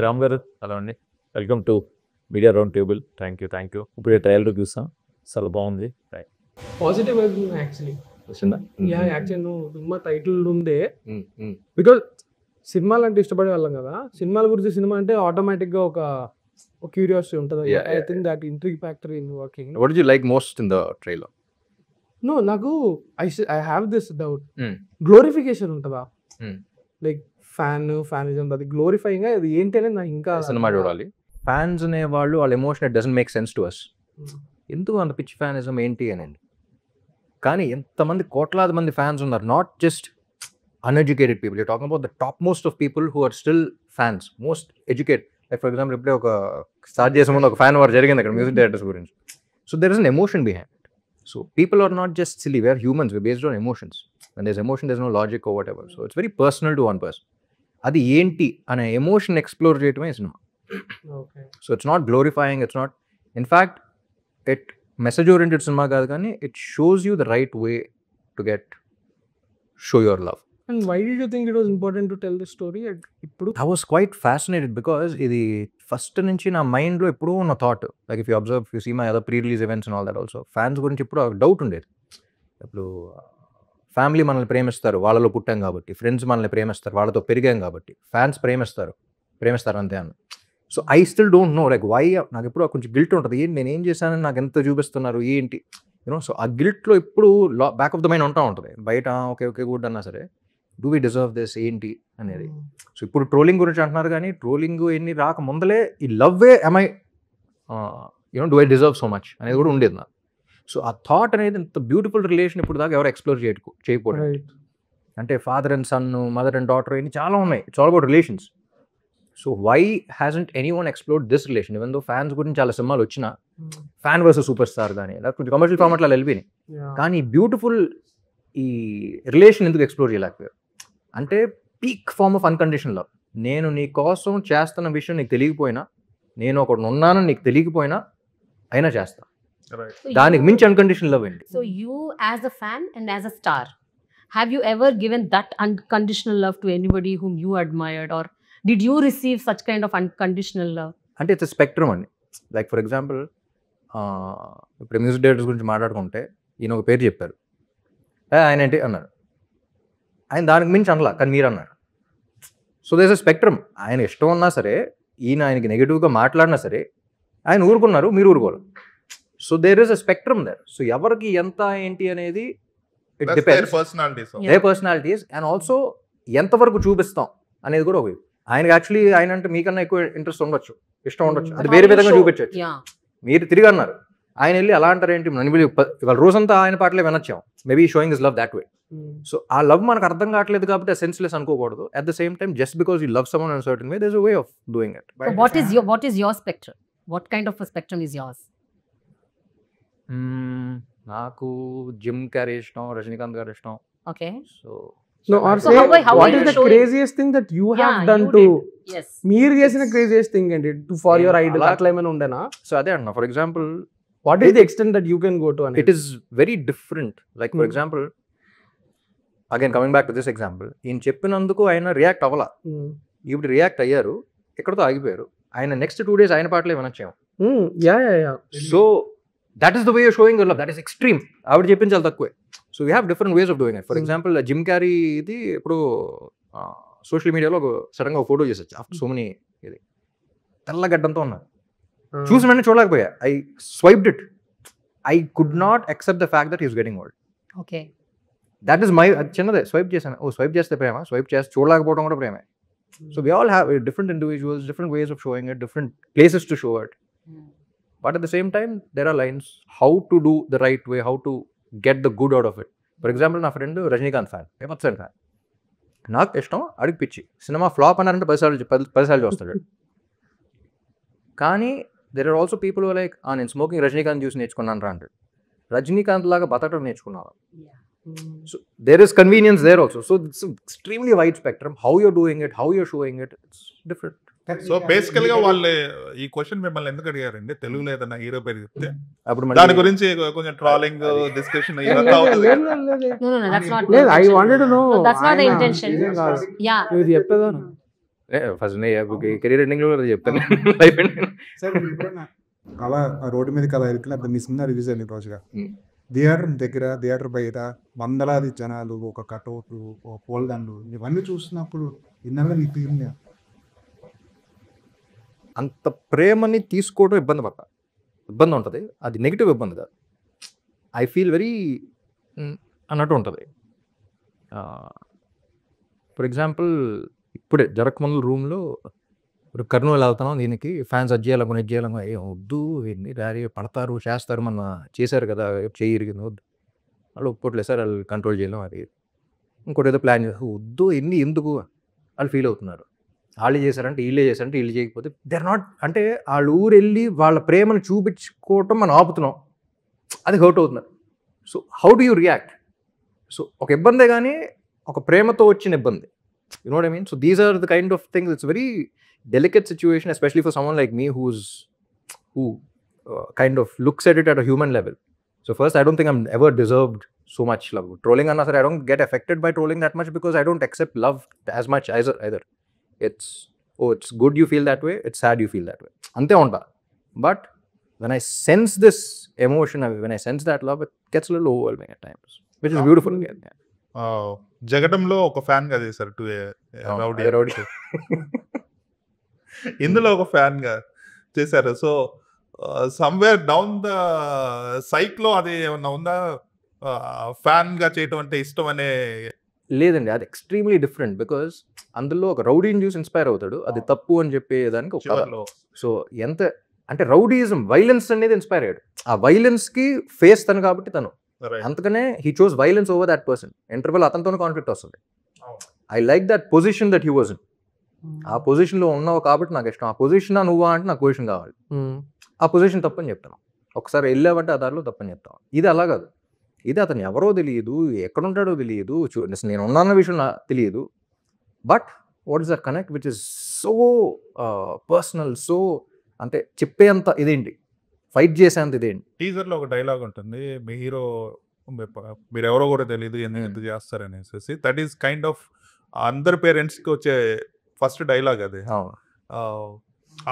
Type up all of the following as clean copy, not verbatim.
రామ్ గారు హలో అండి, welcome to media round table. Thank you. ఇప్పుడు ట్రయల్ చూసాం, చాలా బాగుంది. Positive vibe actually. వచ్చిందా? యాక్చువల్లీ నువ్వు సినిమా టైటిల్ ఉందే బికాజ్ సినిమాలు అంటే ఇష్టపడే వాళ్ళం కదా, సినిమాల గురించి సినిమా అంటే ఆటోమేటిక్గా ఒక క్యూరియాసిటీ ఉంటుంది. I think that intrigue factor in working. What did you like most in the trailer? No నాకు I have this doubt, glorification ఉంటుందా? లైక్ ఫ్యానిజం అది గ్లోరిఫైయింగ్ అది ఏంటి అనేది నాకు ఇంకా సినిమా చూడాలి. ఫ్యాన్స్ అనే వాళ్ళు వాళ్ళ emotion it doesn't make sense to us. ఎందుకు అంత పిచ్ ఫ్యానిజం ఏంటి అనండి. కానీ ఎంతమంది కోట్లాది మంది ఫ్యాన్స్ ఉన్నారు, not just uneducated people. You talking about the top most of people who are still fans, most educated. Like for example ఇప్పుడే ఒక స్టార్ట్ చేసే ముందు ఒక ఫ్యాన్ వార్ జరిగింది అక్కడ మ్యూజిక్ డైరెక్టర్స్ గురించి. So there is an emotion behind it. So people are not just silly, we're humans, we're based on emotions. And there emotion, there is no logic or whatever. So it's very personal to one person. అది ఏంటి అనే emotion explore చేయటమే సినిమా. So it's not glorifying, it's not, in fact it message oriented సినిమా కాదు, కానీ it shows you the right way to show your love. And why did you think it was important to tell the story ఇప్పుడు? I was quite fascinated because ఇది first నుంచి నా మైండ్లో ఎప్పుడూ ఉన్న thought. Like if you observe, you see my other pre release events and all that also, fans గురించి ఎప్పుడు doubt ఉండేది. ఇప్పుడు ఫ్యామిలీ మనల్ని ప్రేమిస్తారు, వాళ్ళలో పుట్టాం కాబట్టి. ఫ్రెండ్స్ మనల్ని ప్రేమిస్తారు, వాళ్ళతో పెరిగాం కాబట్టి. ఫ్యాన్స్ ప్రేమిస్తారు అంతే అన్న. So I still don't know like why. నాకు ఎప్పుడు కొంచెం గిల్ట్ ఉంటుంది, ఏంటి నేను ఏం చేశానని నాకు ఎంత చూపిస్తున్నారు ఏంటి, యూనో. సో ఆ గిల్ట్లో ఎప్పుడు బ్యాక్ ఆఫ్ ద మైండ్ ఉంటుంది. బయట ఓకే గుడ్ అన్నా సరే, డూ వి డిజర్వ్ దిస్ ఏంటి అనేది. సో ఇప్పుడు ట్రోలింగ్ గురించి అంటున్నారు, కానీ ట్రోలింగ్ ఎన్ని రాక ముందలే ఈ లవ్వే I you know do I deserve so much అనేది కూడా ఉండేది నాకు. సో ఆ థాట్ అనేది ఇంత బ్యూటిఫుల్ రిలేషన్ ఇప్పుడు దాకా ఎవరు ఎక్స్ప్లోర్ చేయకపోవడం. అంటే father and son, mother and daughter, ఇన్ని చాలా ఉన్నాయి. It's all about relations. So why hasn't anyone explored this relation? Even though fans గురించి చాలా సినిమాలు వచ్చినా, ఫ్యాన్ వర్సెస్ సూపర్ స్టార్ కానీ ఇలా కొంచెం కమర్షియల్ ఫార్మాట్లో వెళ్ళిపోయినాయి. కానీ బ్యూటిఫుల్ ఈ రిలేషన్ ఎందుకు ఎక్స్ప్లోర్ చేయలేకపోయారు అంటే peak form of unconditional love. నేను నీ కోసం చేస్తున్న విషయం నీకు తెలియకపోయినా, నేను ఒకటి ఉన్నానని నీకు తెలియకపోయినా అయినా చేస్తా. దానికి మించి అన్కండిషనల్ లవ్ ఏంటి? So you as a fan and as a star, have you ever given that unconditional love to anybody whom you admired, or did you receive such kind of unconditional love? అంటే it's spectrum అండి. Like for example ఇప్పుడు music directors గురించి మాట్లాడుకుంటే ఈయన ఒక పేరు చెప్పారు, ఆయన ఏంటి అన్నారు. ఆయన దానికి మించి అనలా, కానీ మీరు అన్నారు. So there is a spectrum. ఆయన ఇష్టం ఉన్నా సరే, ఈయన ఆయనకి నెగిటివ్గా మాట్లాడినా సరే ఆయన ఊరుకున్నారు, మీరు ఊరుకోరు. So there is a spectrum there. So ఎవరికి ఎంత ఏంటి అనేది it depends their personalities. And also ఎంతవరకు చూపిస్తాం అనేది కూడా ఒక. ఆయనకి యాక్చువల్లీ ఆయన అంటే మీకన్నా ఎక్కువ ఇంట్రెస్ట్ ఉండొచ్చు, ఇష్టం ఉండొచ్చు, అది వేరే విధంగా చూపించవచ్చు. మీరు తిరిగి అన్నారు, ఆయన వెళ్ళి అలా అంటారు ఏంటి, ఇవాళ రోజంతా ఆయన పాటలే వినొచ్చాం, maybe showing is love that way. So ఆ లవ్ మనకు అర్థం కావట్లేదు కాబట్టి సెన్స్లెస్ అనుకోకూడదు. At the same time just because you love someone in certain way, there is a way of doing it. So what is your spectrum? What kind of a spectrum is yours? నాకు Jim Carrey ఇష్టం, రజనీకాంత్ గారు ఇష్టం. Okay. So No, or So say, how what will is you the show it? craziest thing that you have done you to did. Yes. మీరు చేసిన craziest thing ఏంటి for your Idol? అలా- అట్లా ఏమైనా ఉండేనా? సో అదే అన్న, for example what is the extent that you can go to? It is very different. Like for example again coming back to this example, ఈయన చెప్పినందుకు ఆయన రియాక్ట్ అవ్వాల, ఇప్పుడు రియాక్ట్ అయ్యారు, ఎక్కడితో ఆగిపోయారు. ఆయన నెక్స్ట్ 2 days ఆయన పాటలే వినొచ్చాము. So that is the way showing your love, that is extreme. ఆవిడ చెప్పింది చాలా తక్కువే. So we have different ways of doing it. For example Jim Carrey ఇది ఇప్పుడు సోషల్ మీడియాలో సడన్గా ఒక ఫోటో చేసొచ్చు ఆఫ్టర్ సో మెనీ, ఇది తెల్లగడ్డంతో ఉన్నారు, చూసి వెంటనే చూడలేకపోయా. I swiped it. I could not accept the fact that is getting old. Okay. That is my, చిన్నదే స్వైప్ చేశాను. స్వైప్ చేస్తే ప్రేమ, స్వైప్ చేస్తే చూడలేకపోవడం కూడా ప్రేమే. So we all have different individuals, different ways of showing it, different places to show it. But at the same time, there are lines how to do the right way, how to get the good out of it. For example, నా friend Rajinikanth fan, 100% fan. నాకు ఇష్టం, అడిగి పిచ్చి. Cinema flop అన్నారంటే 10 సార్లు చూస్తాడు. కానీ there are also people who are like, నేను స్మోకింగ్ రజనీకాంత్ చూసి నేర్చుకున్నాను రా అంటాడు. రజనీకాంత్ లాగా బతకడం నేర్చుకున్నావా? So there is convenience there also. So it's an extremely wide spectrum. How you're doing it, how you're showing it, it's different. So బేసికల్ గా వాళ్ళు ఈ క్వశ్చన్ మిమ్మల్ని ఎందుకు అడిగారండి, తెలుగులో ఏదైనా హీరో పేరు చెప్తే అప్పుడు దాని గురించి కొంచెం ట్రాలింగ్ డిస్కషన్ ఇదంతా అవుతుంది. No, that's not. లేదు, I wanted to know. No, that's not the intention. Yeah. ఇది చెప్పేదాను. ఫస్ట్ కెరీర్ ఎండింగ్ లో చెప్తాను లైఫ్ ఎండింగ్. సార్ మీరు ఎప్పుడైనా అలా రోడ్డు మీదకి అలా వెళ్తున్నా మీ సినిమా రిలీజ్ అయింది రోజుగా థియేటర్ దగ్గర థియేటర్ బయట వందలాది జనాలు, ఒక కటౌట్లు, ఒక పూలదండలు, ఇవన్నీ చూస్తున్నప్పుడు ఇన్నాళ్ళ మీ ఫీలింగ్ అంత ప్రేమని తీసుకోవడం ఇబ్బంది ఉంటుంది. అది నెగిటివ్ ఇబ్బంది కాదు. ఐ ఫీల్ వెరీ అన్నట్టు ఉంటుంది. ఫర్ ఎగ్జాంపుల్ ఇప్పుడే జరగకముందు రూమ్లో ఇప్పుడు కర్నూలు వెళ్తున్నాం, దీనికి ఫ్యాన్స్ అది చేయాలనుకుని ఇది చేయాలనుకుని ఏ వద్దు ఎన్ని డారీ పడతారు చేస్తారు, మన చేశారు కదా చెయ్యి ఇరిగింది వద్దు, వాళ్ళు ఒప్పుకోట్లేదు సార్, వాళ్ళు కంట్రోల్ చేయలేం, అది ఇంకోటి ఏదో ప్లాన్ చేస్తారు వద్దు ఎన్ని ఎందుకు వాళ్ళు ఫీల్ అవుతున్నారు. వాళ్ళు చేశారంటే వీళ్ళే చేశారంటే వీళ్ళు చేయకపోతే దే ఆర్ నాట్, అంటే వాళ్ళ ఊరు వెళ్ళి వాళ్ళ ప్రేమను చూపించుకోవటం మనం ఆపుతున్నాం, అది హర్ట్ అవుతున్నారు. So how do you react? So ఒక ఇబ్బందే కానీ ఒక ప్రేమతో వచ్చిన ఇబ్బంది, you know what I mean. So these are the kind of things. It's very delicate situation, especially for someone like me who kind of looks at it at a human level. So first, I don't think I'm ever deserved so much love. Trolling anna sir, I don't get affected by trolling that much because I don't accept love as much either. It's good you feel that way, it's sad you feel that way, ante unta. But when I sense this emotion, when I sense that love, it gets a little overwhelming at times, which is beautiful. జగడంలో ఒక fan గా చేశారు to rowdy, ఇందులో ఒక fan గా చేశారు. So somewhere down the psych లో అది ఏమన్నా ఉందా, ఫ్యాన్ గా చేయటం అంటే ఇష్టం అనే? లేదండి, అది ఎక్స్ట్రీమ్లీ డిఫరెంట్. బికాస్ అందులో ఒక రౌడీని చూసి ఇన్స్పైర్ అవుతాడు, అది తప్పు అని చెప్పేదానికి ఒక కథ. సో ఎంత అంటే రౌడీయిజం, వైలెన్స్ అనేది ఇన్స్పైర్ అయ్యాడు. ఆ వైలెన్స్ కి ఫేస్ తను కాబట్టి తను, అందుకనే he chose violence over that person. Interval అతనితోనే కాన్ఫ్లిక్ట్ వస్తుంది. I like that position that he was in. ఆ పొజిషన్లో ఉన్నావు కాబట్టి నాకు ఇష్టం. ఆ పొజిషన్ నువ్వా అంటే నాకు పొజిషన్ కావాలి. ఆ పొజిషన్ తప్పని చెప్తాను. ఒకసారి వెళ్ళావంటే ఆ దారిలో తప్పని చెప్తాను. ఇది అలా కాదు. ఇది అతను ఎవరో తెలియదు, ఎక్కడుంటాడో తెలియదు, నేను ఉన్నాన్న విషయం తెలియదు. But what is the connect which is so personal, so అంటే చెప్పేంత ఇదేంటి, ఫైట్ చేసేంత ఇదేంటి. టీజర్లో ఒక డైలాగ్ ఉంటుంది, మీ హీరో మీరు ఎవరో కూడా తెలియదు ఎందుకు చేస్తారనేసి. దట్ ఈస్ కైండ్ ఆఫ్ అందరి పేరెంట్స్కి వచ్చే ఫస్ట్ డైలాగ్ అది.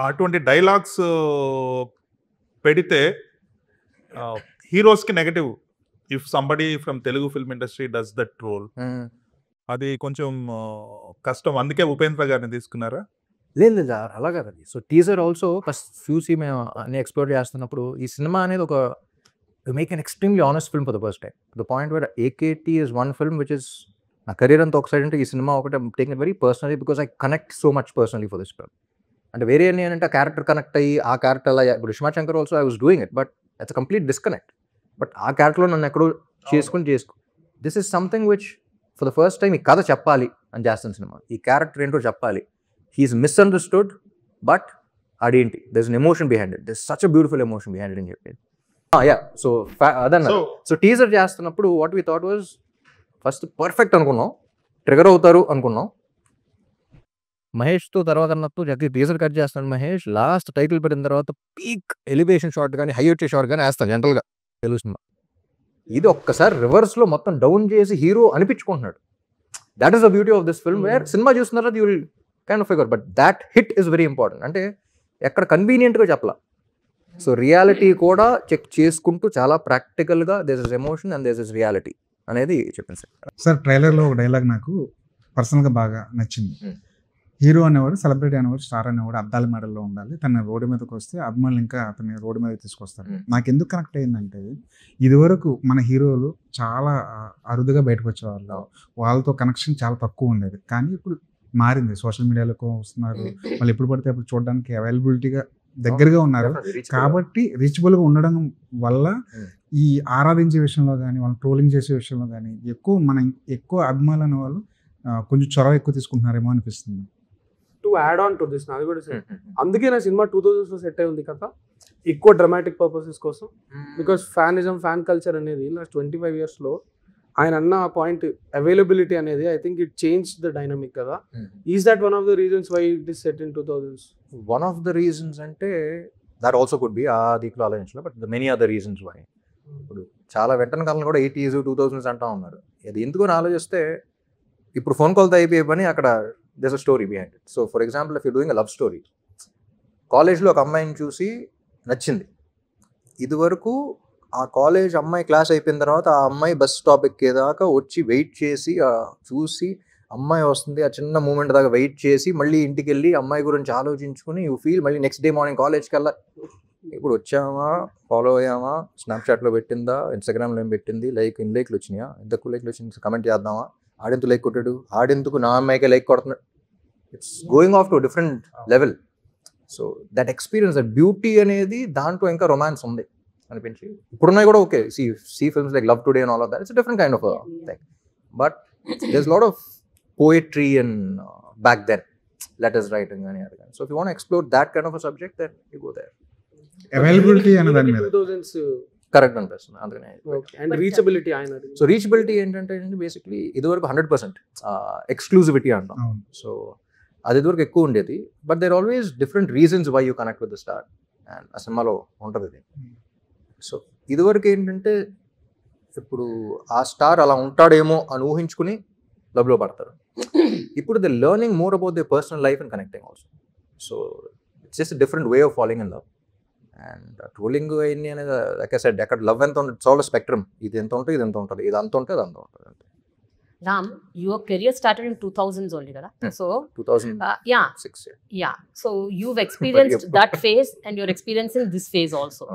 అటువంటి డైలాగ్స్ పెడితే హీరోస్కి negative, if somebody from Telugu film industry does that role, అది కొంచెం కష్టం. అందుకే ఉపేంద్ర గారిని తీసుకున్నారా? లేదు అలా కదండి. సో టీజర్ ఆల్సో ఫస్ట్ చూసి మేము అన్ని ఎక్స్ప్లోర్ చేస్తున్నప్పుడు ఈ సినిమా అనేది ఒక make an extremely honest film for the first time. The point where AKT is one film which is నా కెరీర్ అంతా ఒక సైడ్ అంటే ఈ సినిమా ఒకటే take it very personally because I connect so much personally for this film. అంటే వేరే ఏంటంటే ఆ క్యారెక్టర్ కనెక్ట్ అయ్యి ఆ క్యారెక్టర్ అలా, ఇప్పుడు Hima Shankar also I was doing it, but it's complete disconnect. But ఆ క్యారెక్టర్లో నన్ను ఎక్కడో చేసుకో this is something which for the first time ఈ కథ చెప్పాలి అని చేస్తాను సినిమా. ఈ క్యారెక్టర్ ఏంటో చెప్పాలి. హీఈస్ మిస్అండర్స్టూడ్ బట్ అదేంటి, there is an emotion behind it, there is such a beautiful emotion behind it అని చెప్పేది. సో అదన్న. సో టీజర్ చేస్తున్నప్పుడు what we thought was first perfect అనుకున్నాం, ట్రిగర్ అవుతారు అనుకున్నాం. మహేష్తో తర్వాత అన్నట్టు టీజర్ కట్ చేస్తాను మహేష్, లాస్ట్ టైటిల్ పెట్టిన తర్వాత పీక్ ఎలివేషన్ షాట్ కానీ హై వచ్చే షాట్ కానీ వేస్తాను జనరల్గా తెలుగు సినిమా. ఇది ఒక్కసారి రివర్స్లో మొత్తం డౌన్ చేసి హీరో అనిపించుకుంటున్నాడు. That is the beauty of this film. Where cinema చూస్తున్నారా you will kind of figure, but that hit is very important. అంటే ఎక్కడ కన్వీనియంట్గా చెప్పాల. సో రియాలిటీ కూడా చెక్ చేసుకుంటూ చాలా ప్రాక్టికల్గా this is emotion and this is reality అనేది చెప్పింది సార్. ట్రైలర్లో ఒక డైలాగ్ నాకు పర్సనల్గా బాగా నచ్చింది. హీరో అనేవాడు, సెలబ్రిటీ అనేవాడు, స్టార్ అనేవాడు అద్దాల మెడల్లో ఉండాలి, తన రోడ్డు మీదకి వస్తే అభిమానులు ఇంకా అతన్ని రోడ్డు మీద తీసుకొస్తారు. నాకు ఎందుకు కనెక్ట్ అయిందంటే ఇదివరకు మన హీరోలు చాలా అరుదుగా బయటకు వచ్చేవాళ్ళు, వాళ్ళతో కనెక్షన్ చాలా తక్కువ ఉండేది. కానీ ఇప్పుడు మారింది, సోషల్ మీడియాలోకి వస్తున్నారు, వాళ్ళు ఎప్పుడు పడితే అప్పుడు చూడడానికి అవైలబిలిటీగా దగ్గరగా ఉన్నారు. కాబట్టి రీచబుల్గా ఉండడం వల్ల ఈ ఆరాధించే విషయంలో కానీ వాళ్ళు ట్రోలింగ్ చేసే విషయంలో కానీ ఎక్కువ అభిమానులు అనే వాళ్ళు కొంచెం చొరవ ఎక్కువ తీసుకుంటున్నారేమో అనిపిస్తుంది. To add on to this నాది కూడా సేమ్. అందుకే నా సినిమా 2000 సెట్ అయి ఉంది కదా, ఎక్కువ డ్రామాటిక్ పర్పసెస్ కోసం. బికాస్ ఫ్యాన్ కల్చర్ అనేది లాస్ట్ 25 yearsలో ఆయన అన్న పాయింట్ అవైలబిలిటీ అనేది I think it change the dynamic కదా. Is that one of the reasons why it is set in 2000s? One of the reasons అంటే దట్ ఆల్సో కుడ్ బి ఆ దీంట్లో ఆలోచించలేదు, but the many other reasons why. ఇప్పుడు చాలా వెంటనే కాలంలో కూడా 80s 2000s అంటా ఉన్నారు. అది ఎందుకు ఆలోచిస్తే ఇప్పుడు ఫోన్ కాల్తో అయిపోయే పని అక్కడ there's a story behind it. So for example, if you're doing a love story, కాలేజ్లో ఒక అమ్మాయిని చూసి నచ్చింది, ఇదివరకు ఆ కాలేజ్ అమ్మాయి క్లాస్ అయిపోయిన తర్వాత ఆ అమ్మాయి బస్ స్టాప్ ఎక్కేదాకా వచ్చి వెయిట్ చేసి చూసి అమ్మాయి వస్తుంది ఆ చిన్న మూమెంట్ దాకా వెయిట్ చేసి మళ్ళీ ఇంటికి వెళ్ళి అమ్మాయి గురించి ఆలోచించుకుని యూ ఫీల్ మళ్ళీ నెక్స్ట్ డే మార్నింగ్ కాలేజ్కి వెళ్ళా. ఇప్పుడు వచ్చామా, ఫాలో అయ్యామా, స్నాప్చాట్లో పెట్టిందా, ఇన్స్టాగ్రామ్లో ఏం పెట్టింది, ఇన్ లైక్లు వచ్చినాయా, ఎంతకు లైక్లు వచ్చింది, కమెంట్ చేద్దామా, ఆడెందుకు లైక్ కొట్టాడు, ఆడెందుకు నా అమ్మాయికే లైక్ కొడుతున్నాడు, it's going off to different level. So that experience, that beauty అనేది దాంట్లో ఇంకా రొమాన్స్ ఉంది అనిపించి. ఇప్పుడున్నాయి కూడా okay, see films like Love Today and all of that, it's different kind of thing. But there is lot of poetry and back then letters writing అని అది కానీ. So if you want explore that kind of a subject then you go there. Availability అనే దాని మీద 2000s correct అనిపిస్తుంది అందుకనే. And reachability ఆయన so reachability ఏంటంటే బేసిక్లీ ఇదివరకు 100% ఎక్స్క్లూజివిటీ అంటాం. అవును. సో అది ఇదివరకు ఎక్కువ ఉండేది. But there always different reasons why you connect with the star and ఆ సినిమాలో ఉంటుంది ఇది. సో ఇదివరకు ఏంటంటే ఇప్పుడు ఆ స్టార్ అలా ఉంటాడేమో అని ఊహించుకుని లవ్లో పడతారు. ఇప్పుడు they learning more about they personal life and connecting also. So it's just different way of following in love. And trolling అయింది అనేది లైక్ ఐ సెడ్, అక్కడ లవ్ ఎంత ఉంటుంది, ఇట్స్ ఆల్ స్పెక్ట్రమ్. ఇది ఎంత ఉంటుంది, ఇది ఎంత ఉంటుంది, ఇది అంత ఉంటుంది, అది అంత ఉంటుంది. Ram, your career started in 2000s only, kada? So 2006. yeah. So you've experienced that phase and you're experiencing this phase also.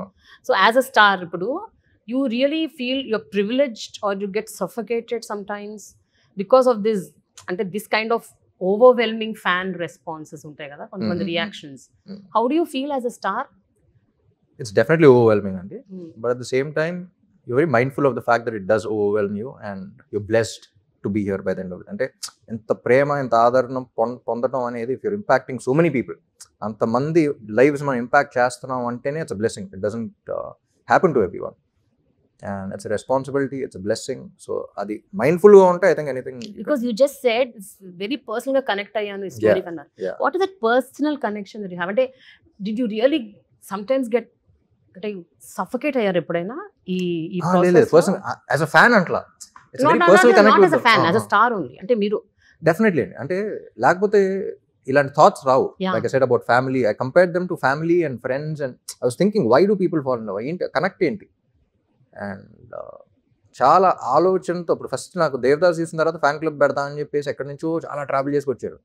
So as a star, Ipudu, you really feel you're privileged or you get suffocated sometimes because of this kind of overwhelming fan responses untai kada, kontamanది reactions. How do you feel as a star? It's definitely overwhelming, Andy. But at the same time, you're very mindful of the fact that it does overwhelm you and you're blessed to be here by the end of it. అంటే ఎంత ప్రేమ, ఎంత ఆదరణ పొందడం అనేది, if you're impacting so many people, అంతమంది lives మనం impact చేస్తున్నాం అంటేనే it's a blessing. It doesn't happen to every one and it's a responsibility, it's a blessing. So అది మైండ్ఫుల్గా ఉంటే I think anything. Because you just said it's very personal గా connect అయ్యాను ఈ story కన్నా. What is that personal connection that you have? అంటే did you really sometimes get అంటే suffocate అయ్యారు ఎప్పుడైనా ఈ పర్సన్ యాజ్ అ ఫ్యాన్ అంట్లా? not as a fan, as a star only. అంటే మీరు డెఫినెట్లీ అండి, అంటే లేకపోతే ఇలాంటి థాట్స్ రావు. Like I said about family, I compared them to family and friends and I was thinking why do people fall in love, ఏంటి connect ఏంటి. And చాలా ఆలోచనతో ఇప్పుడు ఫస్ట్ నాకు దేవదాస్ చూసిన తర్వాత ఫ్యాన్ క్లబ్ పెడతా అని చెప్పేసి ఎక్కడి నుంచో చాలా ట్రావెల్ చేసుకొచ్చారు.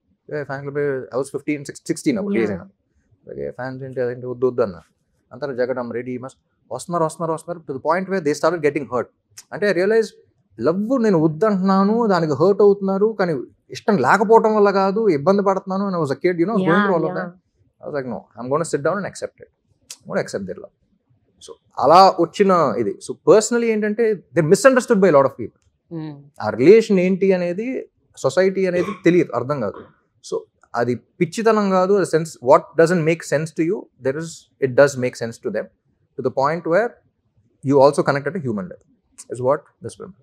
ఫ్యాన్ క్లబ్ ఐ వాస్ 16 అప్పుడు డేస్ అయినా. అలాగే ఫ్యాన్స్ ఏంటి అదేంటి వద్దు వద్దు అన్న అంతా జగడం రెడీ వస్తున్నారు to the point way they started getting hurt. అంటే ఐ రియలైజ్ లవ్ నేను వద్దంటున్నాను, దానికి హర్ట్ అవుతున్నారు, కానీ ఇష్టం లేకపోవడం వల్ల కాదు, ఇబ్బంది పడుతున్నాను. And I was a kid, going through all of that. I was like, no, I'm going to sit down and accept it. I'm going to accept their love. So అలా వచ్చిన ఇది. సో పర్సనలీ ఏంటంటే they misunderstood by lot of people. ఆ relation ఏంటి అనేది society అనేది తెలియదు, అర్థం కాదు. సో అది పిచ్చితనం కాదు, అది sense, what doesn't make sense to you it does make sense to them, to the point where you also connected to human level. Is what this film.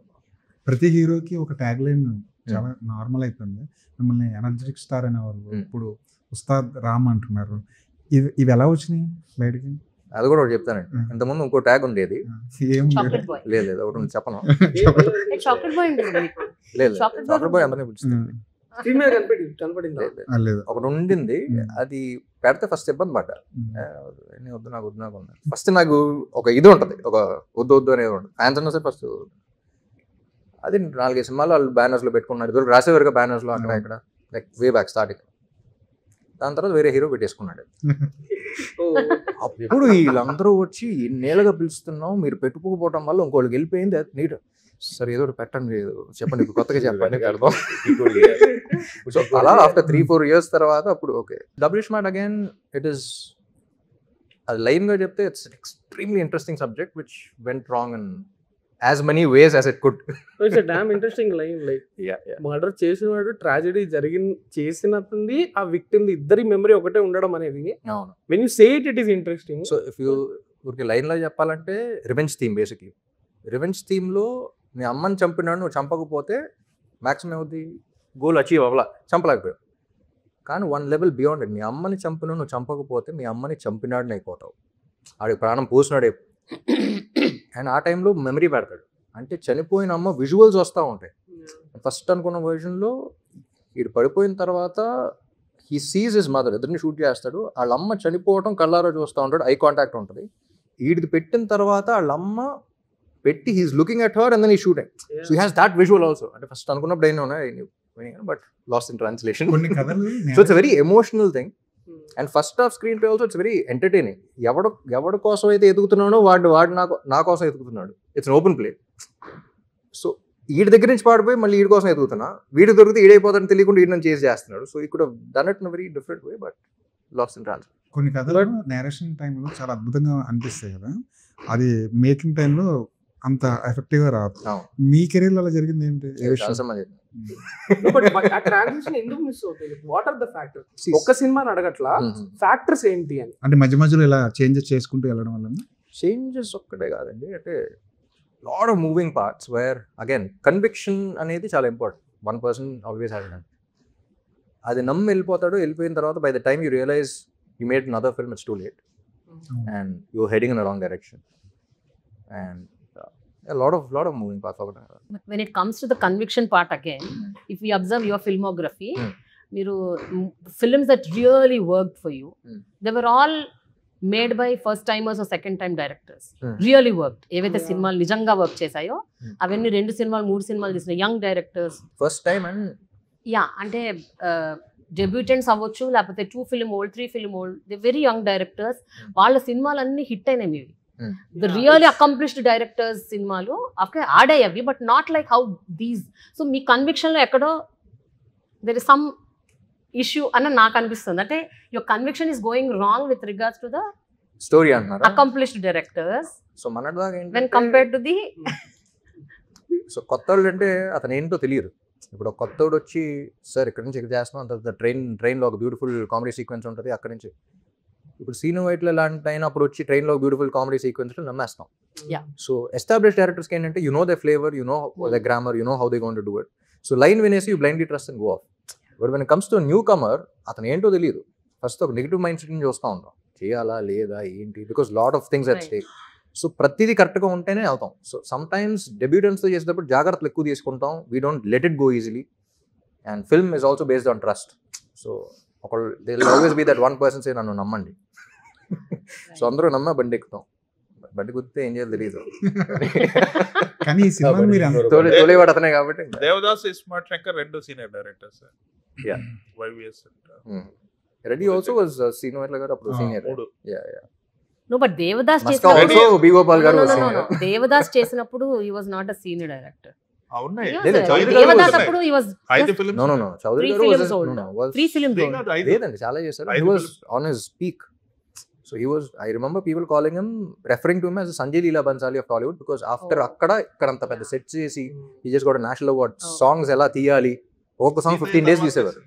ప్రతి హీరోకి ఒక ట్యాగ్ లైన్ చాలా నార్మల్ అయిపోయింది. మిమ్మల్ని energetic star అనేవారు, ఇప్పుడు ఉస్తాద్ రామ్ అంటున్నారు. ఇవి ఎలా వచ్చినాయి బయటకి? అది కూడా ఒకటి చెప్తానండి. ఇంతకుముందు ఇంకో ట్యాగ్ ఉండేది. లేదు ఒకటి చెప్పను. లేదు చాక్లెట్ బాయ్ అందరినీ పిలుస్తుంది. ఒకటి ఉండింది, అది పెడితే ఫస్ట్ ఇబ్బంది పడ్డా. వద్దు నాకు ఉన్నారు. ఫస్ట్ నాకు ఒక ఇది ఉంటుంది, ఒక వద్దు అనేది ఉంటుంది. ఫ్యాన్స్ అన్నా సరే ఫస్ట్ అది 4-5 సినిమాలు వాళ్ళు బ్యానర్స్లో పెట్టుకున్నారు. ఇద్దరు రాసేవారుగా బ్యానర్స్లో అక్కడ ఇక్కడ, లైక్ వే బ్యాక్ స్టార్టింగ్. దాని తర్వాత వేరే హీరో పెట్టేసుకున్నాడు. అప్పుడు వీళ్ళందరూ వచ్చి ఎన్నేళ్ళగా పిలుస్తున్నాం, మీరు పెట్టుకోకపోవడం వల్ల ఇంకోళ్ళకి వెళ్ళిపోయింది. నీట్ సరే ఏదో పెట్టండి, చెప్పండి ఇప్పుడు కొత్తగా చెప్పండి అర్థం. సో అలా ఆఫ్టర్ 3-4 years తర్వాత అప్పుడు okay double smart again. It is అది లైన్గా చెప్తే it's extremely interesting subject which went wrong in as many ways as it could. So it's a damn interesting line. Like murder చేసినవాడు tragedy చేసినట్టుంది, ఆ victim ఇద్దరి memory ఒకటే ఉండడం అనేది. when you say it is interesting. So if you ఊరికి లైన్లో చెప్పాలంటే revenge theme, basically revenge థీమ్లో నీ అమ్మని చంపినాడు, నువ్వు చంపకపోతే మ్యాక్సిమం అవుతుంది గోల్ అచీవ్ అవ్వాల, చంపలేకపోయావు. కానీ 1 level బియాండ్ ఇట్, మీ అమ్మని చంపినా నువ్వు చంపకపోతే మీ అమ్మని చంపినాడని అయిపోతావు, ఆడికి ప్రాణం పోసినాడే. అండ్ ఆ టైంలో మెమరీ పెడతాడు, అంటే చనిపోయిన అమ్మ విజువల్స్ వస్తూ ఉంటాయి. ఫస్ట్ అనుకున్న వర్జన్లో వీడు పడిపోయిన తర్వాత హీ సీజ్ హిస్ మదర్, ఇద్దరిని షూట్ చేస్తాడు, వాళ్ళ అమ్మ చనిపోవటం కళ్ళారా చూస్తూ ఉంటాడు, ఐ కాంటాక్ట్ ఉంటుంది. వీడిది పెట్టిన తర్వాత వాళ్ళ అమ్మ పెట్టి he's looking at her and then ఈ shooting. So he has that visual also. అంటే ఫస్ట్ అనుకున్నప్పుడు అయినా బట్ లాస్ట్ ఇన్ ట్రాన్స్లేషన్. కొన్ని కథలు so it's very emotional thing. And first half screenplay also it's very entertaining. ఎవడి కోసం అయితే ఎదుగుతున్నాడో వాడు నా కోసం ఎదుగుతున్నాడు. It's open play. సో వీడి దగ్గర నుంచి పాడిపోయి మళ్ళీ వీడి కోసం ఎదుగుతున్నా, వీడి దొరికితే ఈడైపోతాడని తెలియకుండా వీడిని చేసి చేస్తున్నాడు. సో ఇక్కడ done it in very different way but lost in translation. కొన్ని కథలు నేరేషన్ టైంలో చాలా అద్భుతంగా అనిపిస్తాయి కదా, అది మేకింగ్ టైంలో అంత ఎఫెక్టివ్ గా రాదు. మీ కెరీర్ లో అలా జరిగింది ఏంటి? ట్రాన్సిషన్ ఎందుకు మిస్ అవుతాయి? What are the factors? ఒక్క సినిమాని అడగట్లా, ఫ్యాక్టర్స్ ఏంటి అని. అంటే మధ్య మధ్యలో ఇలా చేంజెస్ చేసుకుంటూ వెళ్ళడం వల్ల చేంజెస్ ఒక్కటే కాదండి, అంటే lot of moving parts where again conviction అనేది చాలా ఇంపార్టెంట్. 1% always have it. అది నమ్మి వెళ్ళిపోయిన తర్వాత by the time you realise you made another film, it's too late and you're heading in a wrong direction and a lot of moving parts. But when it comes to the conviction part again, if we observe your filmography, మీరు films that really worked for you, they were all made by first timers or second time directors. Really worked. ఏవైతే సినిమాలు నిజంగా work చేశాయో అవన్నీ 2 సినిమాలు 3 సినిమాలు తీసిన young directors, first time and అంటే debutants అవ్వచ్చు, లేకపోతే 2 film old 3 film old, they very young directors. వాళ్ళ సినిమాలు అన్ని హిట్ అయినాయి మీవి. The really accomplished directors సినిమాలు ఆడాయి అవి, but not like how these. So me conviction లో ఎక్కడో దెర్ ఇస్ సమ్ ఇష్యూ అని నాకు అనిపిస్తుంది. అంటే your conviction is going wrong with regards to the story అంటున్నారు accomplished directors సో మనదాగా when compared to the so కొత్తోళ్ళు అంటే అతను ఏంటో తెలియదు. ఇప్పుడు ఒక కొత్తోడు వచ్చి సార్ ఇక్కడ నుంచి ఇక్కడ చేస్తున్నాం అంత ట్రైన్లో ఒక బ్యూటిఫుల్ కామెడీ సీక్వెన్స్ ఉంటుంది, అక్కడి నుంచి ఇప్పుడు సీను వైట్ల లాంటి అయినప్పుడు వచ్చి ట్రైన్లో బ్యూటిఫుల్ కామెడీ సీక్వెన్స్లో నమ్మేస్తాం. సో ఎస్టాబ్లిష్ డైరెక్టర్స్కి ఏంటంటే you know the flavour, you know the grammar, you know how they going to do it. So line వినేసి you blindly trust and go off. But when it comes to newcomer, అతను ఏంటో తెలియదు. First ఒక negative mind set నుంచి చూస్తూ ఉంటాం, చేయాలా లేదా ఏంటి, because lot of things at stake. So ప్రతిదీ కరెక్ట్గా ఉంటేనే వెళ్తాం. సో సమ్ టైమ్స్ డెబ్యూటెంట్స్తో చేసేటప్పుడు జాగ్రత్తలు ఎక్కువ తీసుకుంటాం, we don't let it go easily. And film is also based on trust. So ఒకళ్ళు they will always be that 1% say నన్ను నమ్మండి. సో అందరూ నమ్మ బండి ఎక్కుతాం, బండి కుదితే ఏం చేయాలి తెలియదు. కానీ ఈ సినిమా మీరు తోలేవాడు అతనే కాబట్టి. Devadas, iSmart Shankar 2 senior directors. Yeah. YVS. Reddy also was Sinu Vaitla garu appudu senior. No, but Devadas also B Gopal garu was senior. Devadas చేసినప్పుడు he was not a senior director. అవునాయి. Devadas అప్పుడు he was 5 films. No. Chaudhary garu was 3 films old. లేదండి చాలా చేశారు. He was on his peak. So he was, I remember people calling him, referring to him as Sanjay Leela Bhansali of Tollywood, because after akkada ikkadanta pedda set chesi he just got a national award. Songs ela tiyali ఒక song 15 days తీసేవారు.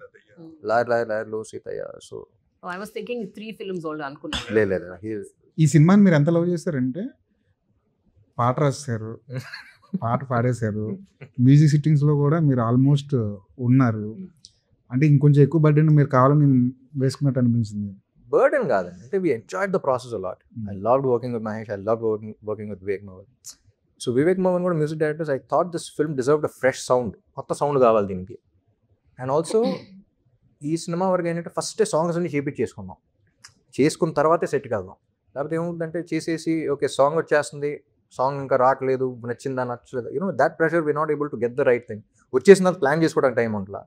లాయర్ లో Seethayya. So I was thinking 3 films old అనుకున్నా. లేదు. ఈ సినిమాని మీరు ఎంత లవ్ చేశారంటే పాట రాశారు, పాట పాడేశారు, మ్యూజిక్ సిట్టింగ్స్ లో కూడా మీరు ఆల్మోస్ట్ ఉన్నారు. అంటే ఇంకొంచెం ఎక్కువ బర్డెన్ మీరు కావాలని వేసుకున్నట్టు అనిపించింది. బర్డెన్ కాదండి, అంటే we enjoyed the process a lot. I loved working with Mahesh, I loved working with Vivek Mohan. So Vivek Mohan కూడా music directors, I thought this film deserved a fresh sound, కొత్త sound కావాలి దీనికి. And also ఈ cinema వరకు ఏంటంటే first songs అన్ని చేసుకున్నాం, చేసుకున్న తర్వాతే సెట్కి వెళ్దాం. లేకపోతే ఏముందంటే చేసేసి ఓకే సాంగ్ వచ్చేస్తుంది, సాంగ్ ఇంకా రావట్లేదు, నచ్చిందా నచ్చలేదు, that pressure we not able to get the right thing. వచ్చేసిన ప్లాన్ చేసుకోవడానికి టైం ఉంట్లా.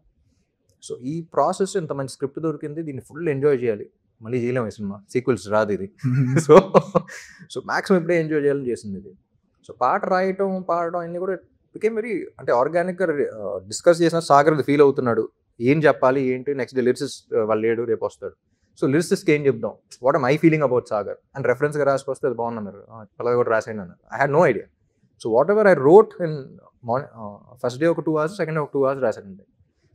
సో ఈ ప్రాసెస్ ఇంత మంచి స్క్రిప్ట్ దొరికింది, దీన్ని ఫుల్ ఎంజాయ్ చేయాలి. మళ్ళీ చేయలేము ఈ సినిమా, సీక్వెల్స్ రాదు ఇది. సో మ్యాక్సిమం ఇప్పుడే ఎంజాయ్ చేయాలని చేసింది ఇది. సో పాట రాయటం పాడటం అన్నీ కూడా బికేమ్ వెరీ, అంటే ఆర్గానిక్గా డిస్కస్ చేసిన సాగర్ ఫీల్ అవుతున్నాడు, ఏం చెప్పాలి ఏంటి, నెక్స్ట్ డే లిరిసిస్ట్ వాళ్ళు లేడు, రేపు వస్తాడు. సో లిరిసిస్ట్కి ఏం చెప్దాం, what I feeling about Sagar అని రెఫరెన్స్గా రాసుకొస్తే అది బాగున్నారు, పలాగా కూడా రాసాను అన్నారు. I had no idea. So whatever I wrote in first day ఒక 2 hours, సెకండ్ డే ఒక 2 hours రాశానండి.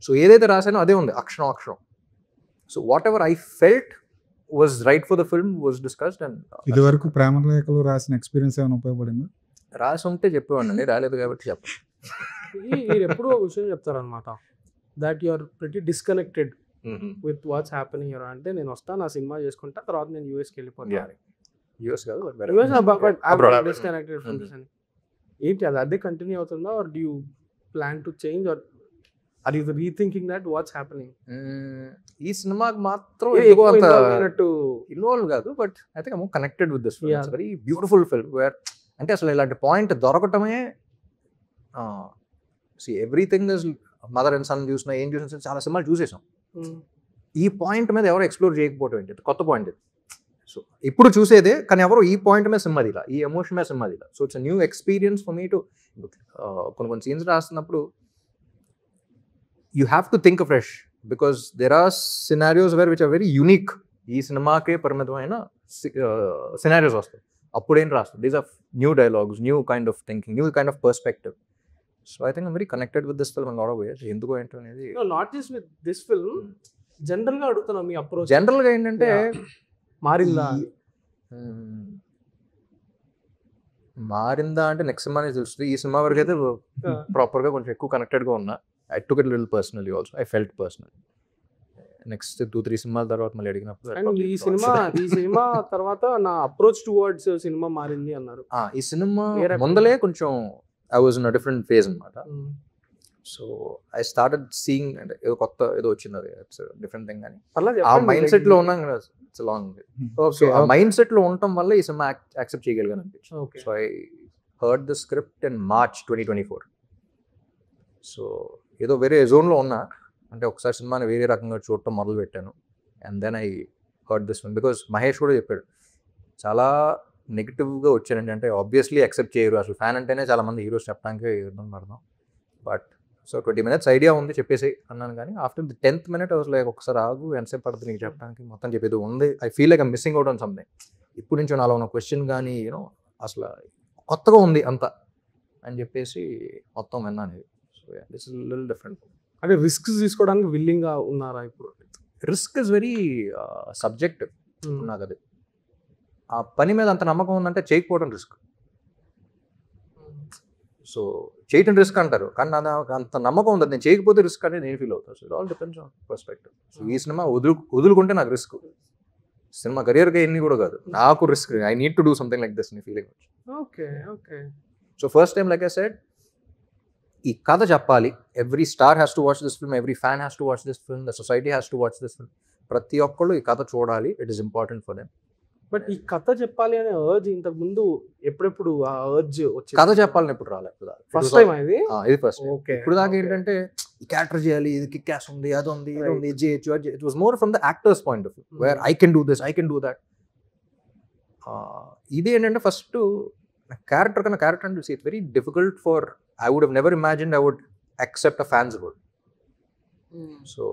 సో ఏదైతే రాశానో అదే ఉంది అక్షరం. So whatever I felt was right for the film was discussed. And ఇది వరకు ప్రేమ లేఖలు రాసిన ఎక్స్పీరియన్స్ ఏమైనా ఉపయోగపడింది? రాసి ఉంటే చెప్పేవాడిని, రాలేదు కాబట్టి చెప్పండి. మీరు ఎప్పుడు ఒక విషయం చెప్తారనమాట, that you are pretty disconnected with what's happening here. అంటే నేను వస్తాను, నా సినిమా చేసుకుంటా, తర్వాత నేను యూఎస్కి వెళ్ళిపోతాను. యూఎస్ కాదు, డిస్కనెక్టెడ్ ఫ్రమ్ దిస్ అని. ఏంటి అది అదే కంటిన్యూ అవుతుందా, or do you plan to change? Or are you rethinking that what's happening? ఈ సినిమాకి మాత్రం ఎందుకో అంత అయినట్టు ఇన్వాల్వ్ కాదు, but I think I'm connected with this film. Yeah. It's very beautiful film where అంటే అసలు ఇలాంటి పాయింట్ దొరకటమే everything is mother and son చూసినా ఏం చూసినా చాలా సినిమాలు చూసేసాం. ఈ పాయింట్ మీద ఎవరు ఎక్స్ప్లోర్ చేయకపోవడం ఏంటి, కొత్త పాయింట్ ఇది. సో ఇప్పుడు చూసేదే, కానీ ఎవరు ఈ పాయింట్ మీద సినిమా ఇలా, ఈ ఎమోషన్ మీద సినిమా ఇలా. So it's new experience for me to కొన్ని సీన్స్ రాస్తున్నప్పుడు you have to think fresh because there are scenarios where which are very unique. ఈ సినిమాకే పరిమితమైన సినారియోస్ వస్తాయి, అప్పుడేం రాస్తుంది. These are new dialogues, new kind of thinking, new kind of perspective. So I think I'm very connected with this film in lot of ways. ఎందుకు ఏంటో అనేది not just with this film, general గా అడుగుతున్నా మీ approach జనరల్గా ఏంటంటే మారిందా? మారిందా అంటే నెక్స్ట్ సినిమానే తెలుస్తుంది. ఈ సినిమా వరకు అయితే ప్రాపర్గా కొంచెం ఎక్కువ కనెక్టెడ్గా ఉన్నా. I took it little personally also, I felt personal. Next 2-3 సినిమాల తర్వాత మళ్ళీ అడిగినప్పుడు అండ్ ఈ సినిమా తర్వాత నా అప్రోచ్ టువర్డ్స్ సినిమా మారింది అన్నారు. ఈ సినిమా ముందలే కొంచెం I was in a different phase అనమాట. సో ఐ స్టార్టెడ్ సీయింగ్ అంటే ఏదో కొత్త ఏదో వచ్చింది, అది ఇట్స్ డిఫరెంట్ థింగ్. కానీ ఆ మైండ్ సెట్ లో ఉన్నాం కదా, ఇట్స్ లాంగ్. సో ఆ మైండ్ సెట్ లో ఉండటం వల్ల ఈ సినిమా యాక్సెప్ట్ చేయగలిగాను అనిపించింది. So I heard the script in March 2024. So ఏదో వేరే జోన్లో ఉన్నా, అంటే ఒకసారి సినిమాని వేరే రకంగా చూడటం మొదలు పెట్టాను. And then I heard this one because Mahesh కూడా చెప్పాడు చాలా నెగిటివ్గా వచ్చానండి. అంటే ఆబ్వియస్లీ యాక్సెప్ట్ చేయరు, అసలు ఫ్యాన్ అంటేనే చాలా మంది హీరోస్ చెప్పడానికి ఇబ్బంది పడదాం. బట్ సో 20 minutes ఐడియా ఉంది చెప్పేసి అన్నాను. కానీ after the 10th minute I was like, ఒకసారి ఆగు, ఎంతసేపు పడుతుంది నీకు చెప్పడానికి, మొత్తం చెప్పేది ఉంది. I feel like I'm missing out on something. ఇప్పుడు నుంచి నాలో ఉన్న క్వశ్చన్ కానీ యూనో అసలు కొత్తగా ఉంది అంతా అని చెప్పేసి మొత్తం విన్నాను. So this is little different. అంటే రిస్క్ తీసుకోవడానికి విల్లింగ్ గా ఉన్నారా ఇప్పుడు? Risk is very subjective. నాకు అది ఆ పని మీద అంత నమ్మకం ఉందంటే చేయకపోవడం రిస్క్. సో చేయటం రిస్క్ అంటారు, కానీ నాకు అంత నమ్మకం ఉంది నేను చేయకపోతే రిస్క్ అనేది నేను ఫీల్ అవుతాను. So it all depends on perspective. So ఈ సినిమా వదులుకుంటే నాకు రిస్క్, సినిమా కెరియర్గా ఎన్ని కూడా కాదు, నాకు risk. I need to do something like this నీ feeling. Okay okay. So first time like I said ఈ కథ చెప్పాలి. Every star has to watch this film, every fan has to watch this film, the society has to watch this film. ప్రతి ఒక్కళ్ళు ఈ కథ చూడాలి, it is important for them. But ఈ కథ చెప్పాలి అనే అర్జ్ ఇంతకు ముందు ఎప్పుడెప్పుడు ఆ అర్జ్ వచ్చి కథ చెప్పాలని ఎప్పుడు రాలేదు. ఫస్ట్ టైం ఇది ఫస్ట్. ఓకే. ఇప్పుడు దాకా ఏంటంటే ఈ క్యారెక్టర్ చేయాలి, ఇది కిక్ యాస్ ఉంది, అది ఉంది, ఇది ఉంది, ఇది చేయొచ్చు. It was more from the actors point of view where I can do this, I can do that. ఇది ఏంటంటే ఫస్ట్ క్యారెక్టర్ కన్నా క్యారెక్టర్ అంటే it's very difficult for I would have never imagined I would accept a fans word. So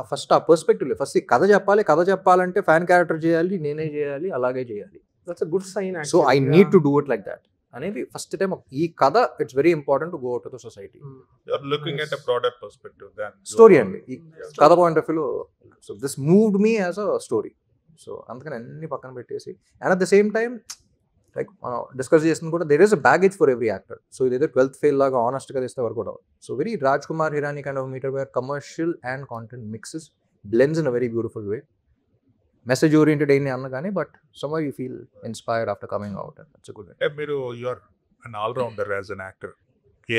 first ఆ perspective first ఈ కథ చెప్పాలి, కథ చెప్పాలంటే ఫ్యాన్ క్యారెక్టర్ చేయాలి, నేనే చేయాలి, అలాగే చేయాలి. That's a good sign. So I need to do it like that అనేది ఫస్ట్ టైం. ఈ కథ it's very important to go out to the society. You are looking at a broader perspective than story అండి ఈ కథ point of వ్యూలో. So this moved me as a story. So అందుకని అన్ని పక్కన పెట్టేసి and at the same time like మనం discuss చేస్తుంది కూడా there is a baggage for every actor. So ఇదేదో 12th ఫెయిల్ లాగా ఆనెస్ట్గా తీస్తే వరకు కూడా. So very Rajkumar Hirani kind of meter where commercial and content mixes blends in a very beautiful way. Message oriented అయినా అన్న కానీ but somehow you feel inspired after coming out and that's a good way. మీరు you are an all rounder as an actor.